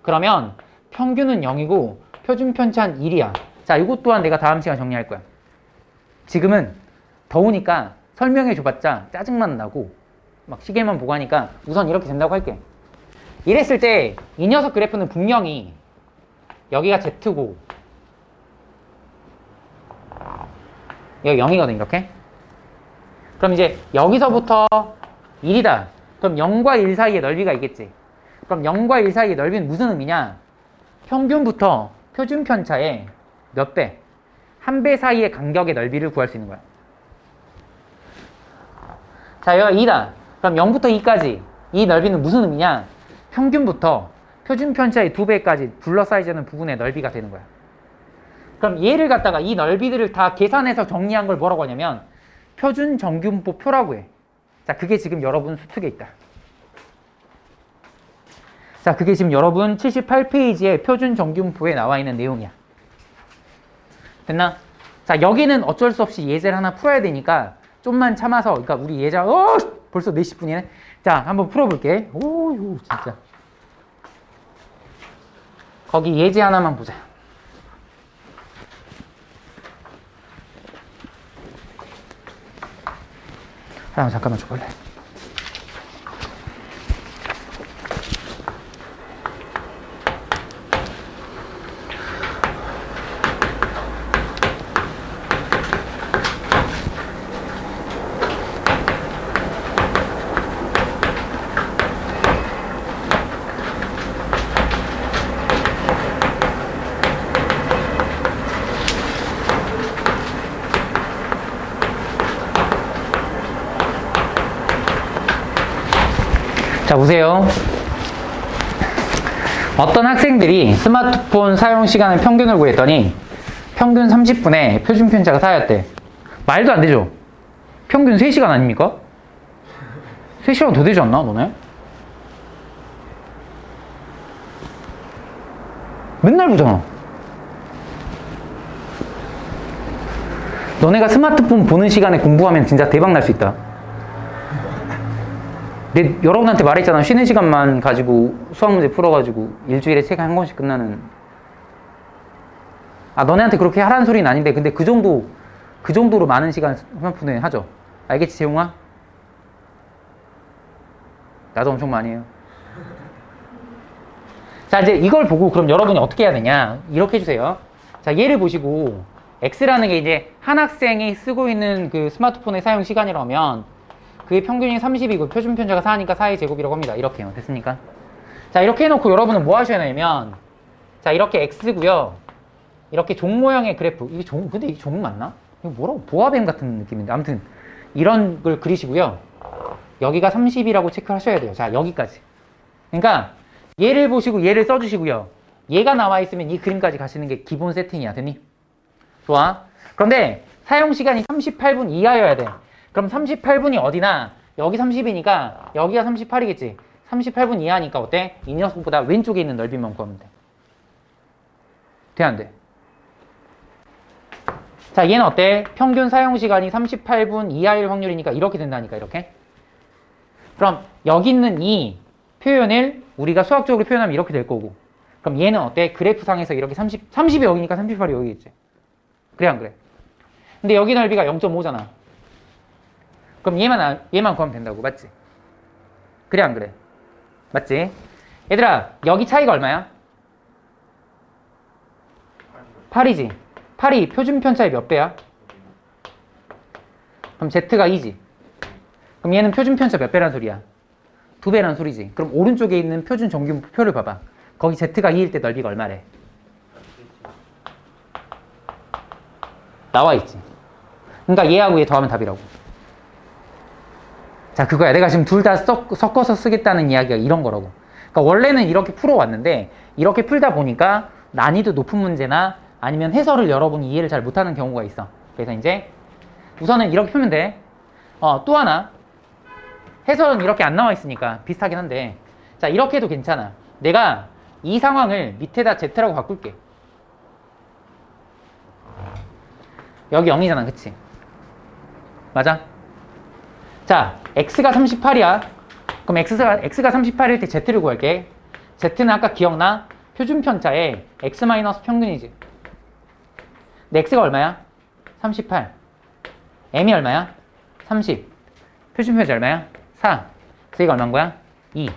그러면 평균은 0이고 표준 편차는 1이야. 자, 이것 또한 내가 다음 시간 정리할 거야. 지금은 더우니까 설명해 줘봤자 짜증만 나고 막 시계만 보고 하니까 우선 이렇게 된다고 할게. 이랬을 때 이 녀석 그래프는 분명히 여기가 z고 여기 0이거든 이렇게. 그럼 이제 여기서부터 1이다. 그럼 0과 1 사이의 넓이가 있겠지. 그럼 0과 1 사이의 넓이는 무슨 의미냐? 평균부터 표준 편차의 몇 배? 한 배 사이의 간격의 넓이를 구할 수 있는 거야. 자, 여기 2다. 그럼 0부터 2까지 이 넓이는 무슨 의미냐? 평균부터 표준 편차의 2배까지 둘러싸이는 부분의 넓이가 되는 거야. 그럼 얘를 갖다가 이 넓이들을 다 계산해서 정리한 걸 뭐라고 하냐면 표준 정균포 표라고 해. 자, 그게 지금 여러분 수특에 있다. 자, 그게 지금 여러분 78페이지에 표준 정균포에 나와 있는 내용이야. 됐나? 자, 여기는 어쩔 수 없이 예제를 하나 풀어야 되니까 좀만 참아서, 그러니까 우리 예제, 벌써 40분이네. 자, 한번 풀어볼게. 오, 진짜. 거기 예제 하나만 보자. 잠깐만 줘볼래? 자, 보세요. 어떤 학생들이 스마트폰 사용 시간을 평균을 구했더니 평균 30분에 표준 편차가 4였대. 말도 안 되죠? 평균 3시간 아닙니까? 3시간 더 되지 않나, 너네? 맨날 보잖아. 너네가 스마트폰 보는 시간에 공부하면 진짜 대박 날 수 있다. 여러분한테 말했잖아. 쉬는 시간만 가지고 수학 문제 풀어가지고 일주일에 책 한 권씩 끝나는. 너네한테 그렇게 하라는 소리는 아닌데, 근데 그 정도로 많은 시간 스마트폰에 하죠. 알겠지, 재용아? 나도 엄청 많이 해요. 자, 이제 이걸 보고 그럼 여러분이 어떻게 해야 되냐? 이렇게 해주세요. 자, 얘를 보시고 X라는 게 이제 한 학생이 쓰고 있는 그 스마트폰의 사용 시간이라면 그게 평균이 30이고 표준 편차가 4니까 4의 제곱이라고 합니다. 이렇게요. 됐습니까? 자, 이렇게 해놓고 여러분은 뭐 하셔야 되냐면, 자, 이렇게 X고요. 이렇게 종 모양의 그래프. 이게 근데 이게 종 맞나? 이거 뭐라고? 보아뱀 같은 느낌인데. 아무튼 이런 걸 그리시고요. 여기가 30이라고 체크하셔야 돼요. 자, 여기까지. 그러니까 얘를 보시고 얘를 써주시고요. 얘가 나와 있으면 이 그림까지 가시는 게 기본 세팅이야. 됐니? 좋아. 그런데 사용 시간이 38분 이하여야 돼. 그럼 38분이 어디나 여기 30이니까 여기가 38이겠지. 38분 이하니까 어때? 이 녀석보다 왼쪽에 있는 넓이만 구하면 돼. 돼, 안 돼? 자, 얘는 어때? 평균 사용시간이 38분 이하일 확률이니까 이렇게 된다니까, 이렇게. 그럼 여기 있는 이 표현을 우리가 수학적으로 표현하면 이렇게 될 거고. 그럼 얘는 어때? 그래프상에서 이렇게 30이 여기니까 38이 여기겠지. 그래, 안 그래? 근데 여기 넓이가 0.5잖아. 그럼 얘만 구하면 된다고. 맞지? 그래, 안 그래? 맞지? 얘들아, 여기 차이가 얼마야? 8이지? 8이 표준 편차의 몇 배야? 그럼 Z가 2지? 그럼 얘는 표준 편차 몇 배란 소리야? 2배란 소리지. 그럼 오른쪽에 있는 표준 정균표를 봐봐. 거기 Z가 2일 때 넓이가 얼마래? 나와 있지. 그러니까 얘하고 얘 더하면 답이라고. 자, 그거야. 내가 지금 둘 다 섞어서 쓰겠다는 이야기가 이런 거라고. 그러니까 원래는 이렇게 풀어왔는데 이렇게 풀다 보니까 난이도 높은 문제나 아니면 해설을 여러분이 이해를 잘 못하는 경우가 있어. 그래서 이제 우선은 이렇게 풀면 돼. 또 하나. 해설은 이렇게 안 나와 있으니까 비슷하긴 한데. 자, 이렇게 해도 괜찮아. 내가 이 상황을 밑에다 Z라고 바꿀게. 여기 0이잖아, 그치? 맞아? 자, X가 38이야. 그럼 X가 38일 때 Z를 구할게. Z는 아까 기억나? 표준편차에 X 마이너스 평균이지. 근데 X가 얼마야? 38. M이 얼마야? 30. 표준편차 얼마야? 4. 그래서 이거 얼마인 거야? 2.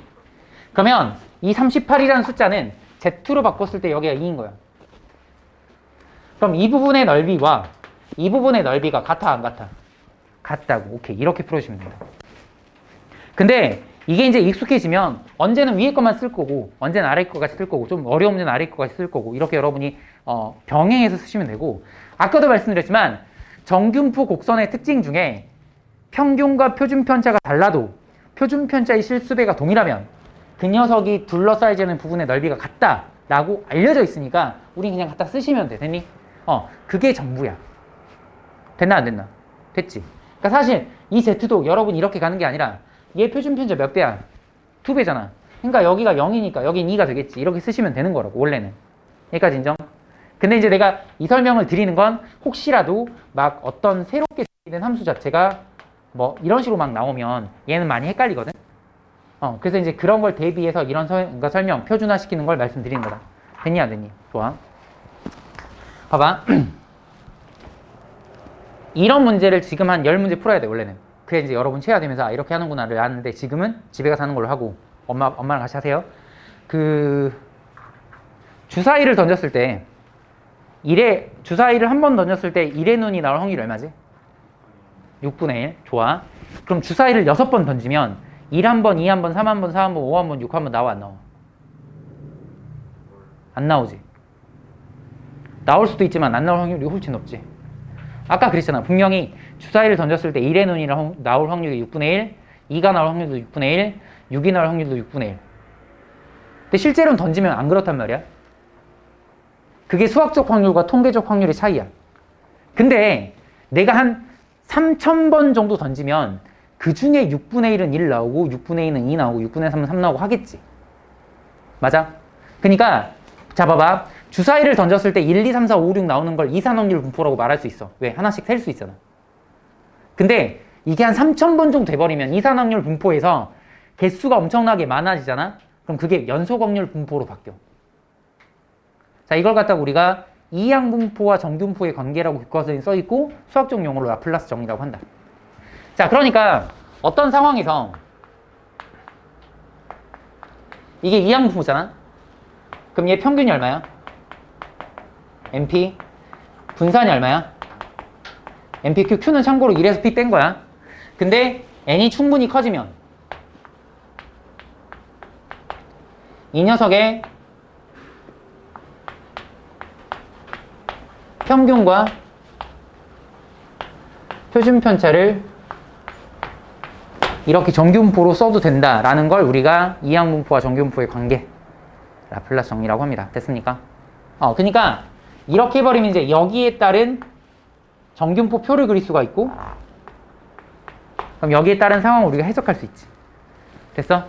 그러면 이 38이라는 숫자는 Z로 바꿨을 때 여기가 2인 거야. 그럼 이 부분의 넓이와 이 부분의 넓이가 같아, 안 같아? 같다고. 오케이. 이렇게 풀어주시면 된다. 근데 이게 이제 익숙해지면 언제는 위에 것만 쓸 거고 언제는 아래 것 같이 쓸 거고 좀 어려운 문제는 아래 것 같이 쓸 거고 이렇게 여러분이 병행해서 쓰시면 되고, 아까도 말씀드렸지만 정균포 곡선의 특징 중에 평균과 표준편차가 달라도 표준편차의 실수배가 동일하면 그 녀석이 둘러싸여져 있는 부분의 넓이가 같다라고 알려져 있으니까 우린 그냥 갖다 쓰시면 돼. 됐니? 그게 전부야. 됐나 안 됐나? 됐지? 그러니까 사실 이 Z도 여러분이 이렇게 가는 게 아니라 얘 표준편차 몇 배야? 2배잖아. 그러니까 여기가 0이니까 여긴 2가 되겠지. 이렇게 쓰시면 되는 거라고, 원래는. 여기까지 인정? 근데 이제 내가 이 설명을 드리는 건 혹시라도 막 어떤 새롭게 생기는 함수 자체가 뭐 이런 식으로 막 나오면 얘는 많이 헷갈리거든? 그래서 이제 그런 걸 대비해서 이런 설명, 표준화 시키는 걸 말씀드리는 거다. 됐니, 안 됐니? 좋아. 봐봐. 이런 문제를 지금 한 10문제 풀어야 돼, 원래는. 그래 이제 여러분 체화되면서 이렇게 하는구나를 아는데, 지금은 집에 가서 하는 걸로 하고 엄마랑 같이 하세요. 주사위를 던졌을 때 주사위를 한 번 던졌을 때 1의 눈이 나올 확률이 얼마지? 6분의 1. 좋아. 그럼 주사위를 6번 던지면 1 한 번, 2 한 번, 3 한 번, 4 한 번, 5 한 번, 6 한 번 나와, 안 나와? 안 나오지. 나올 수도 있지만 안 나올 확률이 훨씬 높지. 아까 그랬잖아. 분명히 주사위를 던졌을 때 1의 눈이 나올 확률이 6분의 1, 2가 나올 확률도 6분의 1, 6이 나올 확률도 6분의 1. 근데 실제로는 던지면 안 그렇단 말이야. 그게 수학적 확률과 통계적 확률의 차이야. 근데 내가 한 3000번 정도 던지면 그 중에 6분의 1은 1 나오고 6분의 2는 2 나오고 6분의 3은 3 나오고 하겠지. 맞아? 그러니까 자, 봐봐. 주사위를 던졌을 때 1, 2, 3, 4, 5, 6 나오는 걸 이산확률 분포라고 말할 수 있어. 왜? 하나씩 셀 수 있잖아. 근데 이게 한 3000번 정도 돼버리면 이산확률 분포에서 개수가 엄청나게 많아지잖아? 그럼 그게 연속확률 분포로 바뀌어. 자, 이걸 갖다가 우리가 이항분포와 정균포의 관계라고 교과서에 써있고 수학적 용어로 라플라스 정리라고 한다. 자, 그러니까 어떤 상황에서 이게 이항분포잖아? 그럼 얘 평균이 얼마야? MP. 분산이 얼마야? MPQ. Q는 참고로 1에서 P 뺀 거야. 근데 N이 충분히 커지면 이 녀석의 평균과 표준편차를 이렇게 정균포로 써도 된다라는 걸 우리가 이항분포와 정균포의 관계, 라플라스 정리라고 합니다. 됐습니까? 그러니까 이렇게 해버리면 이제 여기에 따른 정균포 표를 그릴 수가 있고, 그럼 여기에 따른 상황을 우리가 해석할 수 있지. 됐어?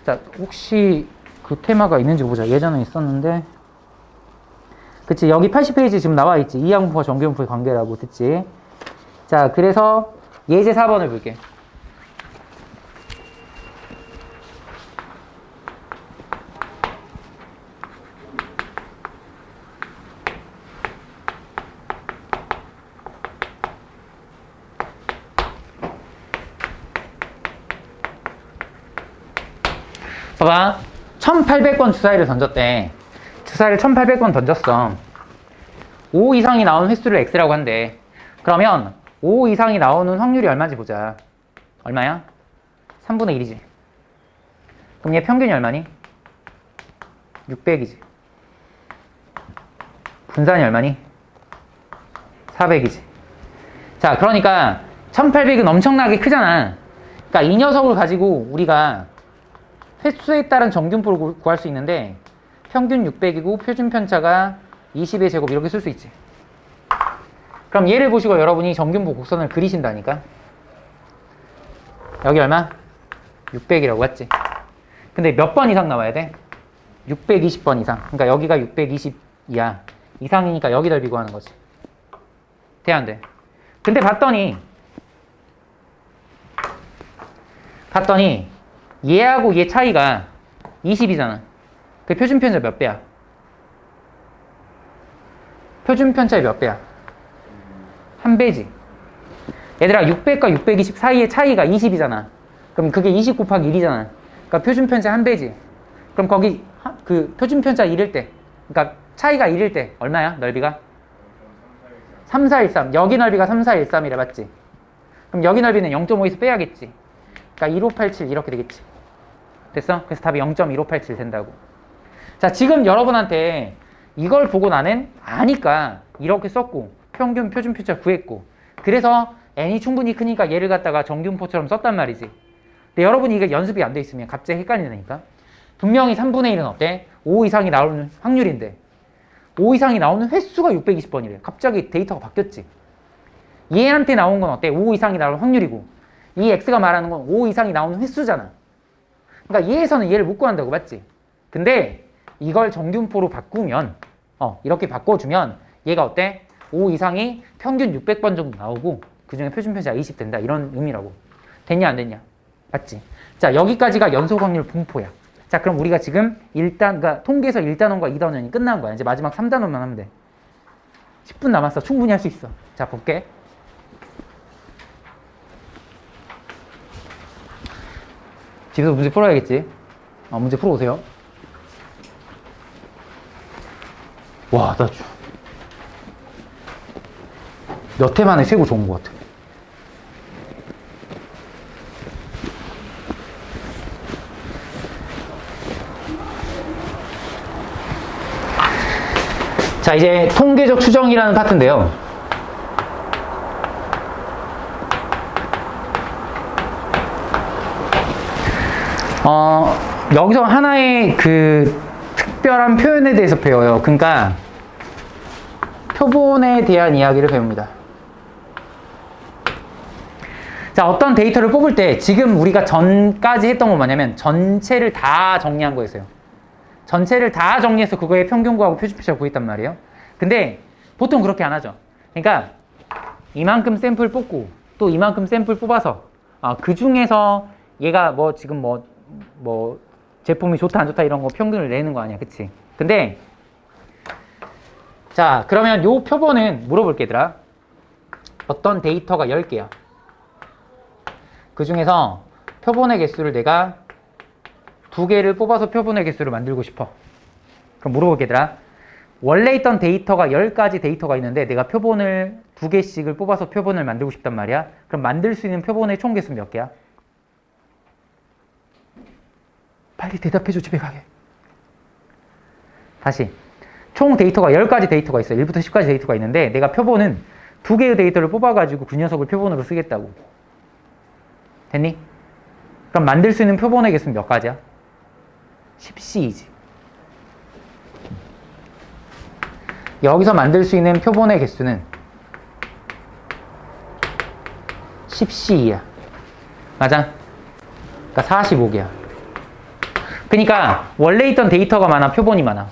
자, 혹시 그 테마가 있는지 보자. 예전에 있었는데. 그치, 여기 80페이지 지금 나와 있지. 이항분포와 정균포의 관계라고. 됐지? 자, 그래서 예제 4번을 볼게. 봐봐. 1800번 주사위를 던졌대. 주사위를 1800번 던졌어. 5 이상이 나오는 횟수를 X라고 한대. 그러면 5 이상이 나오는 확률이 얼마인지 보자. 얼마야? 3분의 1이지. 그럼 얘 평균이 얼마니? 600이지. 분산이 얼마니? 400이지. 자, 그러니까 1800은 엄청나게 크잖아. 그러니까 이 녀석을 가지고 우리가 횟수에 따른 정균포를 구할 수 있는데 평균 600이고 표준편차가 20의 제곱 이렇게 쓸 수 있지. 그럼 얘를 보시고 여러분이 정균포 곡선을 그리신다니까. 여기 얼마? 600이라고 했지. 근데 몇 번 이상 나와야 돼? 620번 이상. 그러니까 여기가 620이야. 이상이니까 여기 넓이고 하는 거지. 돼, 안 돼? 근데 봤더니 얘하고 얘 차이가 20이잖아. 그 표준편차 몇 배야? 표준편차의 몇 배야? 한 배지. 얘들아, 600과 620 사이의 차이가 20이잖아. 그럼 그게 20 곱하기 1이잖아. 그러니까 표준편차 한 배지. 그럼 거기 그 표준편차 1일 때, 그러니까 차이가 1일 때 얼마야? 넓이가? 3413. 여기 넓이가 3413이라 맞지? 그럼 여기 넓이는 0.5에서 빼야겠지. 그러니까 1587 이렇게 되겠지. 됐어? 그래서 답이 0.1587 된다고. 자, 지금 여러분한테 이걸 보고 나는 아니까 이렇게 썼고 평균 표준편차 구했고 그래서 n이 충분히 크니까 얘를 갖다가 정균포처럼 썼단 말이지. 근데 여러분이 이게 연습이 안 돼 있으면 갑자기 헷갈리니까 분명히 3분의 1은 어때? 5 이상이 나오는 확률인데 5 이상이 나오는 횟수가 620번이래. 갑자기 데이터가 바뀌었지. 얘한테 나온 건 어때? 5 이상이 나올 확률이고 이 x가 말하는 건 5 이상이 나오는 횟수잖아. 그러니까 얘에서는 얘를 못 구한다고 맞지? 근데 이걸 정균포로 바꾸면 이렇게 바꿔주면 얘가 어때? 5 이상이 평균 600번 정도 나오고 그 중에 표준편차가 20 된다. 이런 의미라고. 됐냐 안 됐냐? 맞지? 자, 여기까지가 연속 확률 분포야. 자, 그럼 우리가 지금 그러니까 통계에서 1단원과 2단원이 끝난 거야. 이제 마지막 3단원만 하면 돼. 10분 남았어. 충분히 할 수 있어. 자, 볼게. 집에서 문제 풀어야겠지? 문제 풀어오세요. 와, 나 몇 해 만에 세고 좋은 것 같아. 자, 이제 통계적 추정이라는 파트인데요. 여기서 하나의 그 특별한 표현에 대해서 배워요. 그러니까 표본에 대한 이야기를 배웁니다. 자, 어떤 데이터를 뽑을 때 지금 우리가 전까지 했던 건 뭐냐면 전체를 다 정리한 거였어요. 전체를 다 정리해서 그거의 평균 구하고 표준편차 구했단 말이에요. 근데 보통 그렇게 안 하죠. 그러니까 이만큼 샘플 뽑고 또 이만큼 샘플 뽑아서 그 중에서 얘가 뭐 지금 뭐 제품이 좋다 안 좋다 이런 거 평균을 내는 거 아니야. 그치? 근데 자, 그러면 요 표본은 물어볼게 얘들아. 어떤 데이터가 10개야. 그 중에서 표본의 개수를 내가 2개를 뽑아서 표본의 개수를 만들고 싶어. 그럼 물어볼게 얘들아. 원래 있던 데이터가 10가지 데이터가 있는데 내가 표본을 2개씩을 뽑아서 표본을 만들고 싶단 말이야. 그럼 만들 수 있는 표본의 총 개수는 몇 개야? 빨리 대답해줘. 집에 가게. 다시. 총 데이터가 10가지 데이터가 있어. 1부터 10까지 데이터가 있는데 내가 표본은 2개의 데이터를 뽑아가지고 그 녀석을 표본으로 쓰겠다고. 됐니? 그럼 만들 수 있는 표본의 개수는 몇 가지야? 10C이지. 여기서 만들 수 있는 표본의 개수는 10C야. 맞아? 그러니까 45개야. 그러니까 원래 있던 데이터가 많아, 표본이 많아?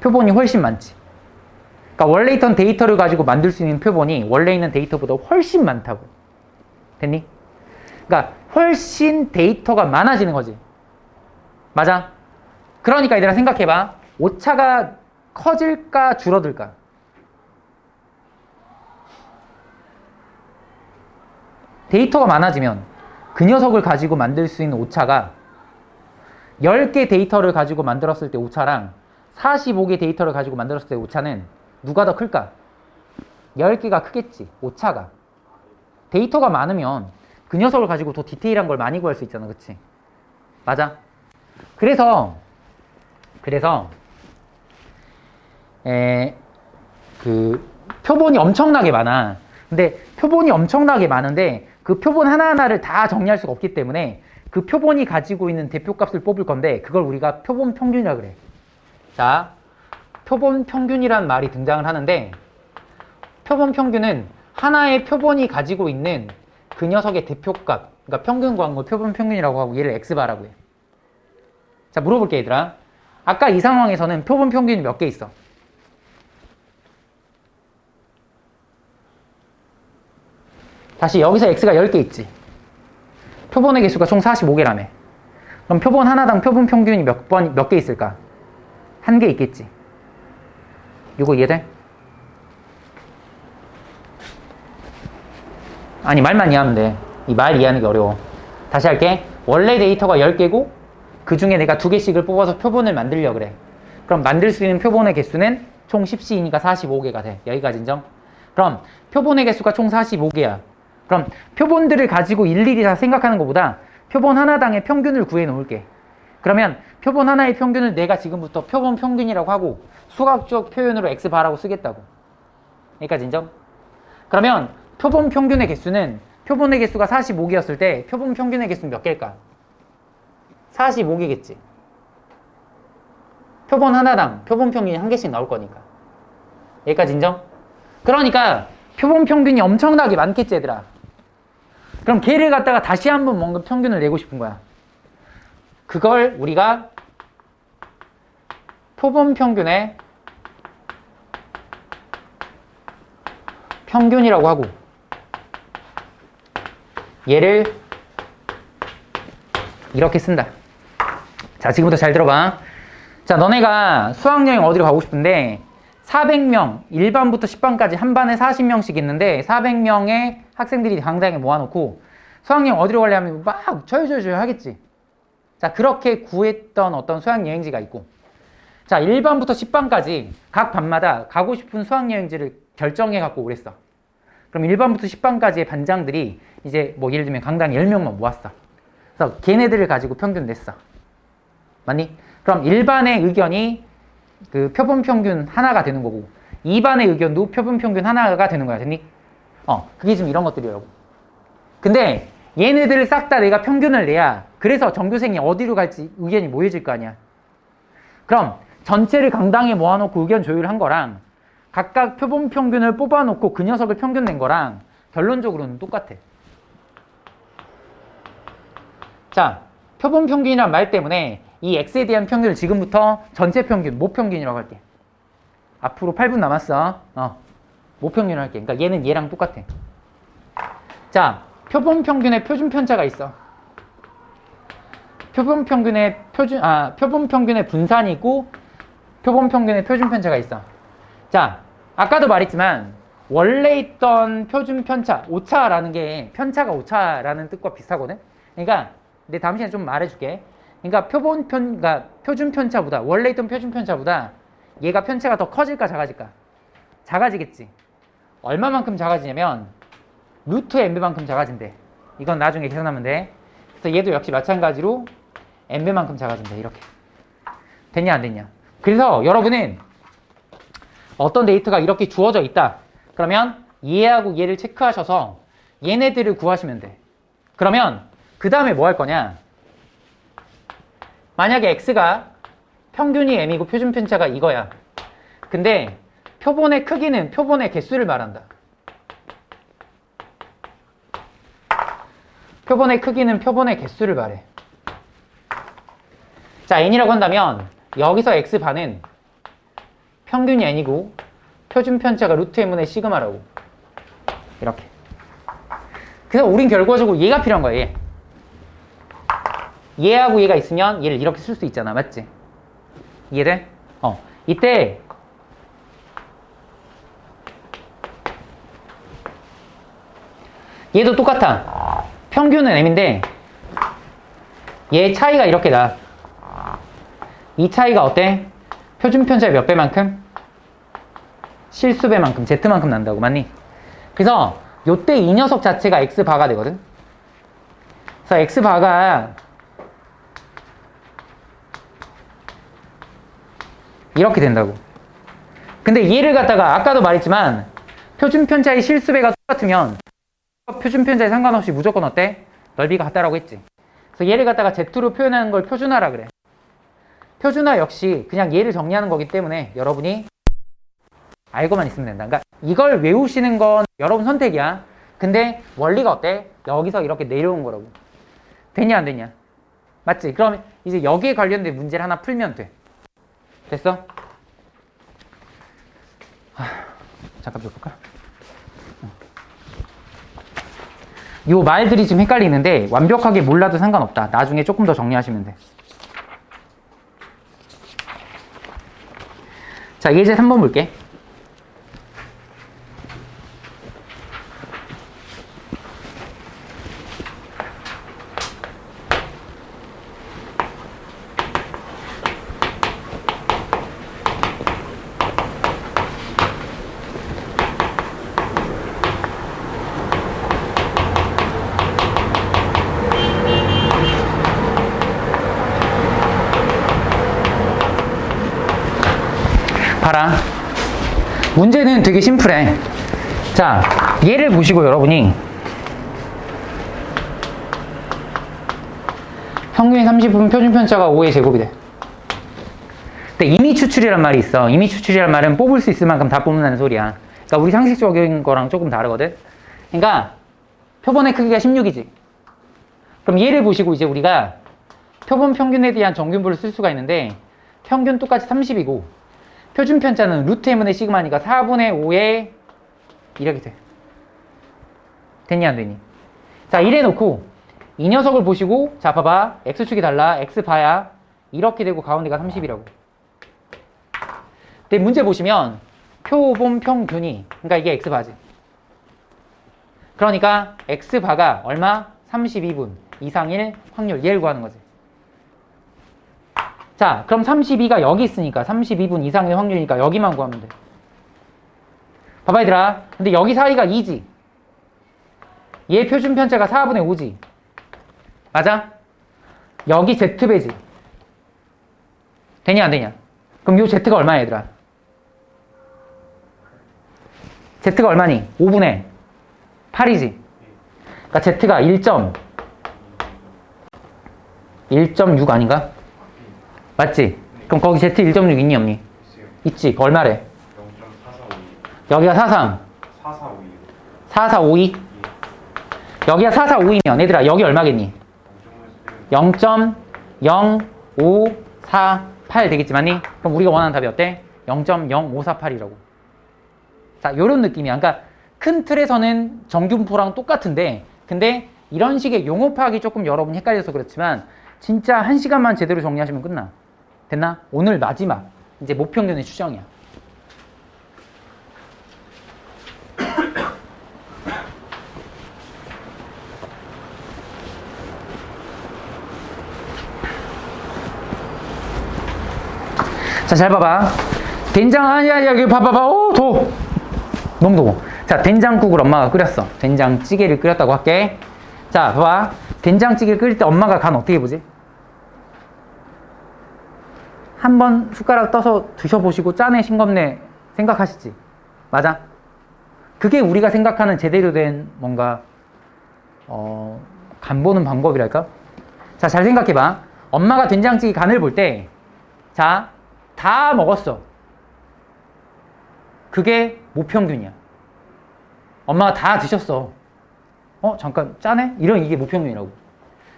표본이 훨씬 많지. 그러니까 원래 있던 데이터를 가지고 만들 수 있는 표본이 원래 있는 데이터보다 훨씬 많다고. 됐니? 그러니까 훨씬 데이터가 많아지는 거지. 맞아? 그러니까 얘들아 생각해봐. 오차가 커질까 줄어들까? 데이터가 많아지면 그 녀석을 가지고 만들 수 있는 오차가 10개 데이터를 가지고 만들었을 때 오차랑 45개 데이터를 가지고 만들었을 때 오차는 누가 더 클까? 10개가 크겠지, 오차가. 데이터가 많으면 그 녀석을 가지고 더 디테일한 걸 많이 구할 수 있잖아, 그치? 맞아? 그래서 그 표본이 엄청나게 많아. 근데 표본이 엄청나게 많은데 그 표본 하나하나를 다 정리할 수가 없기 때문에 그 표본이 가지고 있는 대표값을 뽑을 건데 그걸 우리가 표본 평균이라 그래. 자, 표본 평균이란 말이 등장을 하는데 표본 평균은 하나의 표본이 가지고 있는 그 녀석의 대표값, 그러니까 평균 구한 걸 표본 평균이라고 하고 얘를 x바라고 해. 자, 물어볼게 얘들아. 아까 이 상황에서는 표본 평균이 몇 개 있어? 다시 여기서 x가 10개 있지. 표본의 개수가 총 45개라며. 그럼 표본 하나당 표본 평균이 몇 개 있을까? 한 개 있겠지. 이거 이해돼? 아니, 말만 이해하면 돼. 이 말 이해하는 게 어려워. 다시 할게. 원래 데이터가 10개고 그 중에 내가 2개씩을 뽑아서 표본을 만들려고 그래. 그럼 만들 수 있는 표본의 개수는 총 10C이니까 45개가 돼. 여기까지 인정? 그럼 표본의 개수가 총 45개야. 그럼 표본들을 가지고 일일이 다 생각하는 것보다 표본 하나당의 평균을 구해 놓을게. 그러면 표본 하나의 평균을 내가 지금부터 표본 평균이라고 하고 수학적 표현으로 x바라고 쓰겠다고. 여기까지 인정? 그러면 표본 평균의 개수는 표본의 개수가 45개였을 때 표본 평균의 개수는 몇 개일까? 45개겠지. 표본 하나당 표본 평균이 한 개씩 나올 거니까. 여기까지 인정? 그러니까 표본 평균이 엄청나게 많겠지 얘들아. 그럼 걔를 갖다가 다시 한번 뭔가 평균을 내고 싶은 거야. 그걸 우리가 표본 평균의 평균이라고 하고 얘를 이렇게 쓴다. 자, 지금부터 잘 들어봐. 자, 너네가 수학여행 어디로 가고 싶은데 400명, 1반부터 10반까지 한 반에 40명씩 있는데 400명의 학생들이 강당에 모아놓고 수학여행 어디로 가려면 막 저요저요 하겠지. 자, 그렇게 구했던 어떤 수학여행지가 있고, 자, 1반부터 10반까지 각 반마다 가고 싶은 수학여행지를 결정해갖고 그랬어. 그럼 1반부터 10반까지의 반장들이 이제 뭐 예를 들면 강당에 10명만 모았어. 그래서 걔네들을 가지고 평균 냈어. 맞니? 그럼 1반의 의견이 그 표본 평균 하나가 되는 거고 2반의 의견도 표본 평균 하나가 되는 거야. 됐니? 그게 지금 이런 것들이라고. 근데 얘네들을 싹 다 내가 평균을 내야 그래서 전교생이 어디로 갈지 의견이 모여질 거 아니야. 그럼 전체를 강당에 모아놓고 의견 조율을 한 거랑 각각 표본 평균을 뽑아놓고 그 녀석을 평균 낸 거랑 결론적으로는 똑같아. 자, 표본 평균이란 말 때문에 이 x에 대한 평균을 지금부터 전체 평균, 모평균이라고 할게. 앞으로 8분 남았어. 모평균을 할게. 그러니까 얘는 얘랑 똑같아. 자, 표본 평균에 표준 편차가 있어. 표본 평균에 표본 평균의 분산이 있고 표본 평균의 표준 편차가 있어. 자, 아까도 말했지만 원래 있던 표준 편차, 오차라는 게 편차가 오차라는 뜻과 비슷하거든. 그러니까 내 다음 시간에 좀 말해줄게. 그러니까 그러니까 표준 편차보다 원래 있던 표준 편차보다 얘가 편차가 더 커질까 작아질까? 작아지겠지. 얼마만큼 작아지냐면 루트 n배만큼 작아진대. 이건 나중에 계산하면 돼. 그래서 얘도 역시 마찬가지로 n배만큼 작아진대. 이렇게. 됐냐 안 됐냐? 그래서 여러분은 어떤 데이터가 이렇게 주어져 있다. 그러면 얘하고 얘를 체크하셔서 얘네들을 구하시면 돼. 그러면 그 다음에 뭐 할 거냐? 만약에 x가 평균이 m이고 표준 편차가 이거야. 근데 표본의 크기는 표본의 개수를 말한다. 표본의 크기는 표본의 개수를 말해. 자, n이라고 한다면 여기서 x반은 평균이 n이고 표준 편차가 루트 n분의 시그마라고. 이렇게. 그래서 우린 결과적으로 얘가 필요한 거야, 얘. 얘하고 얘가 있으면 얘를 이렇게 쓸 수 있잖아. 맞지? 이해돼? 이때 얘도 똑같아. 평균은 m인데 얘 차이가 이렇게 나. 이 차이가 어때? 표준 편차의 몇 배만큼? 실수배만큼, z만큼 난다고. 맞니? 그래서 요때 이 녀석 자체가 x바가 되거든. 그래서 x바가 이렇게 된다고. 근데 얘를 갖다가 아까도 말했지만 표준 편차의 실수배가 똑같으면 표준 편차에 상관없이 무조건 어때? 넓이가 같다라고 했지. 그래서 얘를 갖다가 z로 표현하는 걸 표준화라 그래. 표준화 역시 그냥 얘를 정리하는 거기 때문에 여러분이 알고만 있으면 된다. 그러니까 이걸 외우시는 건 여러분 선택이야. 근데 원리가 어때? 여기서 이렇게 내려온 거라고. 되냐 안 되냐? 맞지? 그럼 이제 여기에 관련된 문제를 하나 풀면 돼. 됐어? 잠깐 좀 볼까? 요 말들이 좀 헷갈리는데 완벽하게 몰라도 상관없다. 나중에 조금 더 정리하시면 돼. 자, 예제 3번 볼게. 봐라. 문제는 되게 심플해. 자, 얘를 보시고 여러분이 평균이 30분 표준 편차가 5의 제곱이 돼. 근데 임의 추출이란 말이 있어. 임의 추출이란 말은 뽑을 수 있을 만큼 다 뽑는다는 소리야. 그러니까 우리 상식적인 거랑 조금 다르거든. 그러니까 표본의 크기가 16이지. 그럼 얘를 보시고 이제 우리가 표본 평균에 대한 정균부를 쓸 수가 있는데 평균 똑같이 30이고 표준 편차는 루트 m분의 시그마니까 4분의 5에 이렇게 돼. 됐니 안 되니? 자, 이래 놓고 이 녀석을 보시고 자 봐봐. x축이 달라. x바야 이렇게 되고 가운데가 30이라고. 근데 문제 보시면 표본 평균이 그러니까 이게 x바지. 그러니까 x바가 얼마? 32분 이상일 확률 얘를 구하는 거지. 자, 그럼 32가 여기 있으니까 32분 이상의 확률이니까 여기만 구하면 돼. 봐봐 얘들아. 근데 여기 사이가 2지. 얘 표준 편차가 4분의 5지. 맞아? 여기 z배지. 되냐 안 되냐? 그럼 요 z가 얼마야 얘들아? z가 얼마니? 5분의 8이지. 그러니까 z가 1.6 아닌가? 맞지? 그럼 거기 Z 1.6 있니 없니? 있어요. 있지. 얼마래? 0.4452. 여기가 43. 4452. 4452? 여기가 4452면 얘들아 여기 얼마겠니? 0.0548 되겠지 맞니? 그럼 우리가 원하는 답이 어때? 0.0548이라고. 자, 요런 느낌이야. 그러니까 큰 틀에서는 정균포랑 똑같은데 근데 이런 식의 용어 파악이 조금 여러분 헷갈려서 그렇지만 진짜 1시간만 제대로 정리하시면 끝나. 됐나? 오늘 마지막 이제 모평균의 추정이야. 자, 잘 봐봐. 된장 아니야 여기 봐봐봐. 오, 더워. 너무 더워. 자, 된장국을 엄마가 끓였어. 된장찌개를 끓였다고 할게. 자, 봐봐. 된장찌개를 끓일 때 엄마가 간 어떻게 보지? 한번 숟가락 떠서 드셔보시고 짜네 싱겁네 생각하시지? 맞아? 그게 우리가 생각하는 제대로 된 뭔가 간 보는 방법이랄까? 자, 잘 생각해봐. 엄마가 된장찌개 간을 볼 때 자, 다 먹었어. 그게 모평균이야. 엄마가 다 드셨어. 잠깐 짜네? 이런 이게 모평균이라고.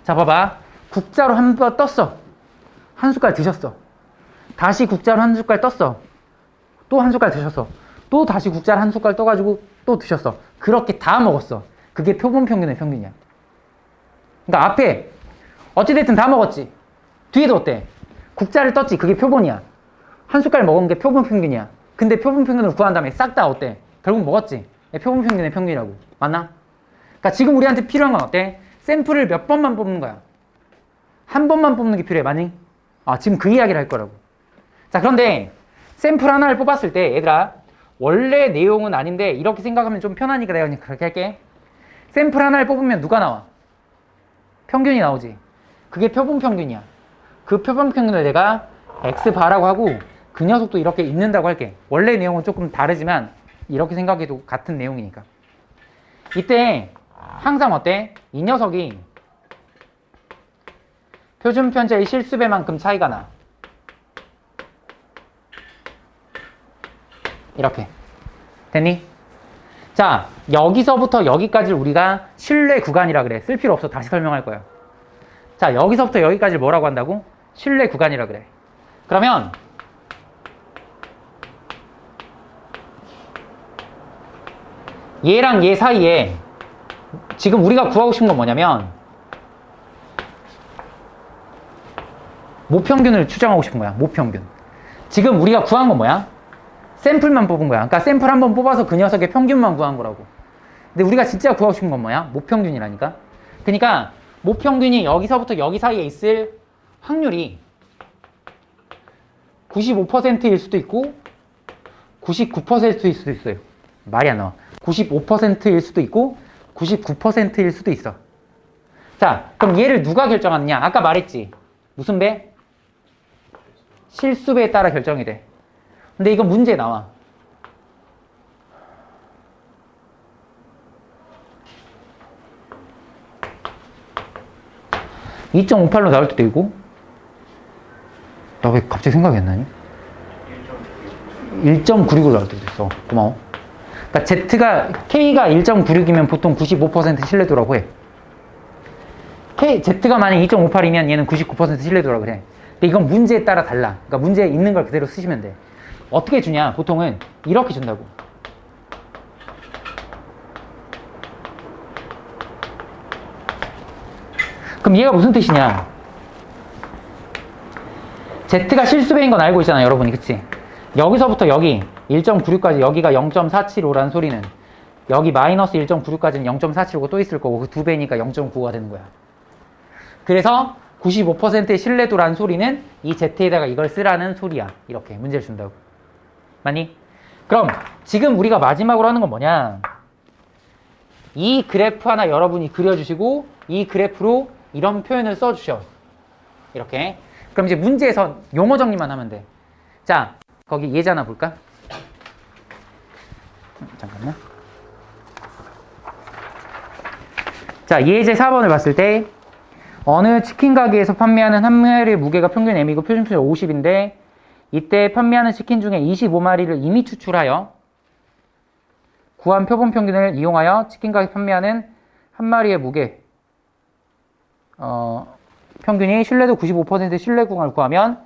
자, 봐봐. 국자로 한 번 떴어. 한 숟갈 드셨어. 다시 국자로 한 숟갈 떴어. 또 한 숟갈 드셨어. 또 다시 국자로 한 숟갈 떠가지고 또 드셨어. 그렇게 다 먹었어. 그게 표본 평균의 평균이야. 그러니까 앞에 어찌됐든 다 먹었지. 뒤에도 어때? 국자를 떴지. 그게 표본이야. 한 숟갈 먹은 게 표본 평균이야. 근데 표본 평균을 구한 다음에 싹 다 어때? 결국 먹었지. 표본 평균의 평균이라고. 맞나? 그러니까 지금 우리한테 필요한 건 어때? 샘플을 몇 번만 뽑는 거야. 한 번만 뽑는 게 필요해. 맞니? 지금 그 이야기를 할 거라고. 자, 그런데 샘플 하나를 뽑았을 때 얘들아 원래 내용은 아닌데 이렇게 생각하면 좀 편하니까 내가 그냥 그렇게 할게. 샘플 하나를 뽑으면 누가 나와? 평균이 나오지. 그게 표본 평균이야. 그 표본 평균을 내가 x바라고 하고 그 녀석도 이렇게 읽는다고 할게. 원래 내용은 조금 다르지만 이렇게 생각해도 같은 내용이니까. 이때 항상 어때? 이 녀석이 표준 편차의 실수배만큼 차이가 나. 이렇게. 됐니? 자, 여기서부터 여기까지를 우리가 신뢰 구간이라 그래. 쓸 필요 없어. 다시 설명할 거야. 자, 여기서부터 여기까지를 뭐라고 한다고? 신뢰 구간이라 그래. 그러면 얘랑 얘 사이에 지금 우리가 구하고 싶은 건 뭐냐면 모평균을 추정하고 싶은 거야. 모평균. 지금 우리가 구한 건 뭐야? 샘플만 뽑은 거야. 그러니까 샘플 한번 뽑아서 그 녀석의 평균만 구한 거라고. 근데 우리가 진짜 구하고 싶은 건 뭐야? 모평균이라니까. 그러니까 모평균이 여기서부터 여기 사이에 있을 확률이 95%일 수도 있고 99%일 수도 있어요. 말이 안 나와. 95%일 수도 있고 99%일 수도 있어. 자, 그럼 얘를 누가 결정하느냐? 아까 말했지. 무슨 배? 실수배에 따라 결정이 돼. 근데 이건 문제에 나와. (2.58로) 나올 때도 있고. 나 왜 갑자기 생각이 안 나니? 1.96으로 나올 때도 있어. 고마워. 그러니까 K가 1.96이면 보통 95% 신뢰도라고 해. Z가 만약 2.58이면 얘는 99% 신뢰도라고 그래. 근데 이건 문제에 따라 달라. 그러니까 문제에 있는 걸 그대로 쓰시면 돼. 어떻게 주냐? 보통은 이렇게 준다고. 그럼 얘가 무슨 뜻이냐? Z가 실수배인 건 알고 있잖아, 여러분이. 그치? 여기서부터 여기 1.96까지 여기가 0.475라는 소리는 여기 마이너스 1.96까지는 0.475고 또 있을 거고 그 두 배니까 0.95가 되는 거야. 그래서 95%의 신뢰도라는 소리는 이 Z에다가 이걸 쓰라는 소리야. 이렇게 문제를 준다고. 맞니? 그럼 지금 우리가 마지막으로 하는 건 뭐냐? 이 그래프 하나 여러분이 그려주시고 이 그래프로 이런 표현을 써주셔. 이렇게. 그럼 이제 문제에서 용어 정리만 하면 돼. 자, 거기 예제 하나 볼까? 잠깐만. 자, 예제 4번을 봤을 때 어느 치킨 가게에서 판매하는 한 마리의 무게가 평균 M이고 표준 표준 50인데 이때 판매하는 치킨 중에 25마리를 이미 추출하여 구한 표본 평균을 이용하여 치킨 가게 판매하는 한 마리의 무게 평균이 신뢰도 95% 신뢰 구간을 구하면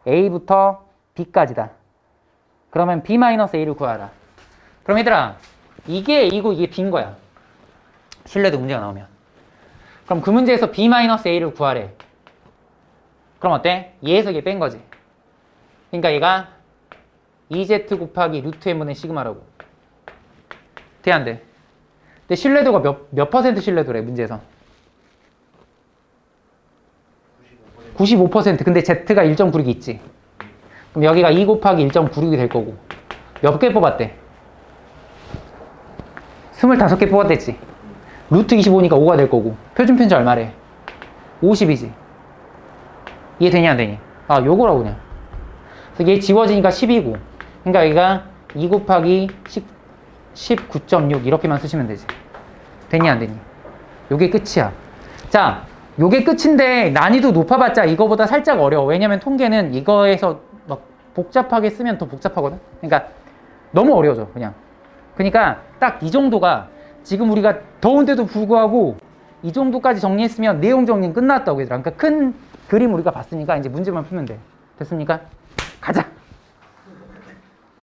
A부터 B까지다. 그러면 B-A를 구하라. 그럼 얘들아, 이게 A고 이게 B인 거야. 신뢰도 문제가 나오면. 그럼 그 문제에서 B-A를 구하래. 그럼 어때? 얘에서 얘 뺀 거지. 그러니까 얘가 2Z 곱하기 루트 n분의 시그마라고. 돼, 안 돼? 근데 신뢰도가 몇 퍼센트 신뢰도래, 문제에서? 95%. 근데 Z가 1.96이 있지. 그럼 여기가 2 곱하기 1.96이 될 거고. 몇 개 뽑았대? 25개 뽑았댔지. 루트 25니까 5가 될 거고. 표준 편차 얼마래? 50이지. 이해되냐, 안 되니? 아, 요거라고 그냥. 그래서 얘 지워지니까 10이고. 그러니까 여기가 2 곱하기 19.6 이렇게만 쓰시면 되지. 되냐, 안 되니? 요게 끝이야. 자, 요게 끝인데 난이도 높아봤자 이거보다 살짝 어려워. 왜냐면 통계는 이거에서 막 복잡하게 쓰면 더 복잡하거든. 그러니까 너무 어려워져, 그냥. 그러니까 딱 이 정도가 지금 우리가 더운데도 불구하고 이 정도까지 정리했으면 내용 정리는 끝났다고 얘들아. 그러니까 큰 그림 우리가 봤으니까 이제 문제만 풀면 돼. 됐습니까? 가자.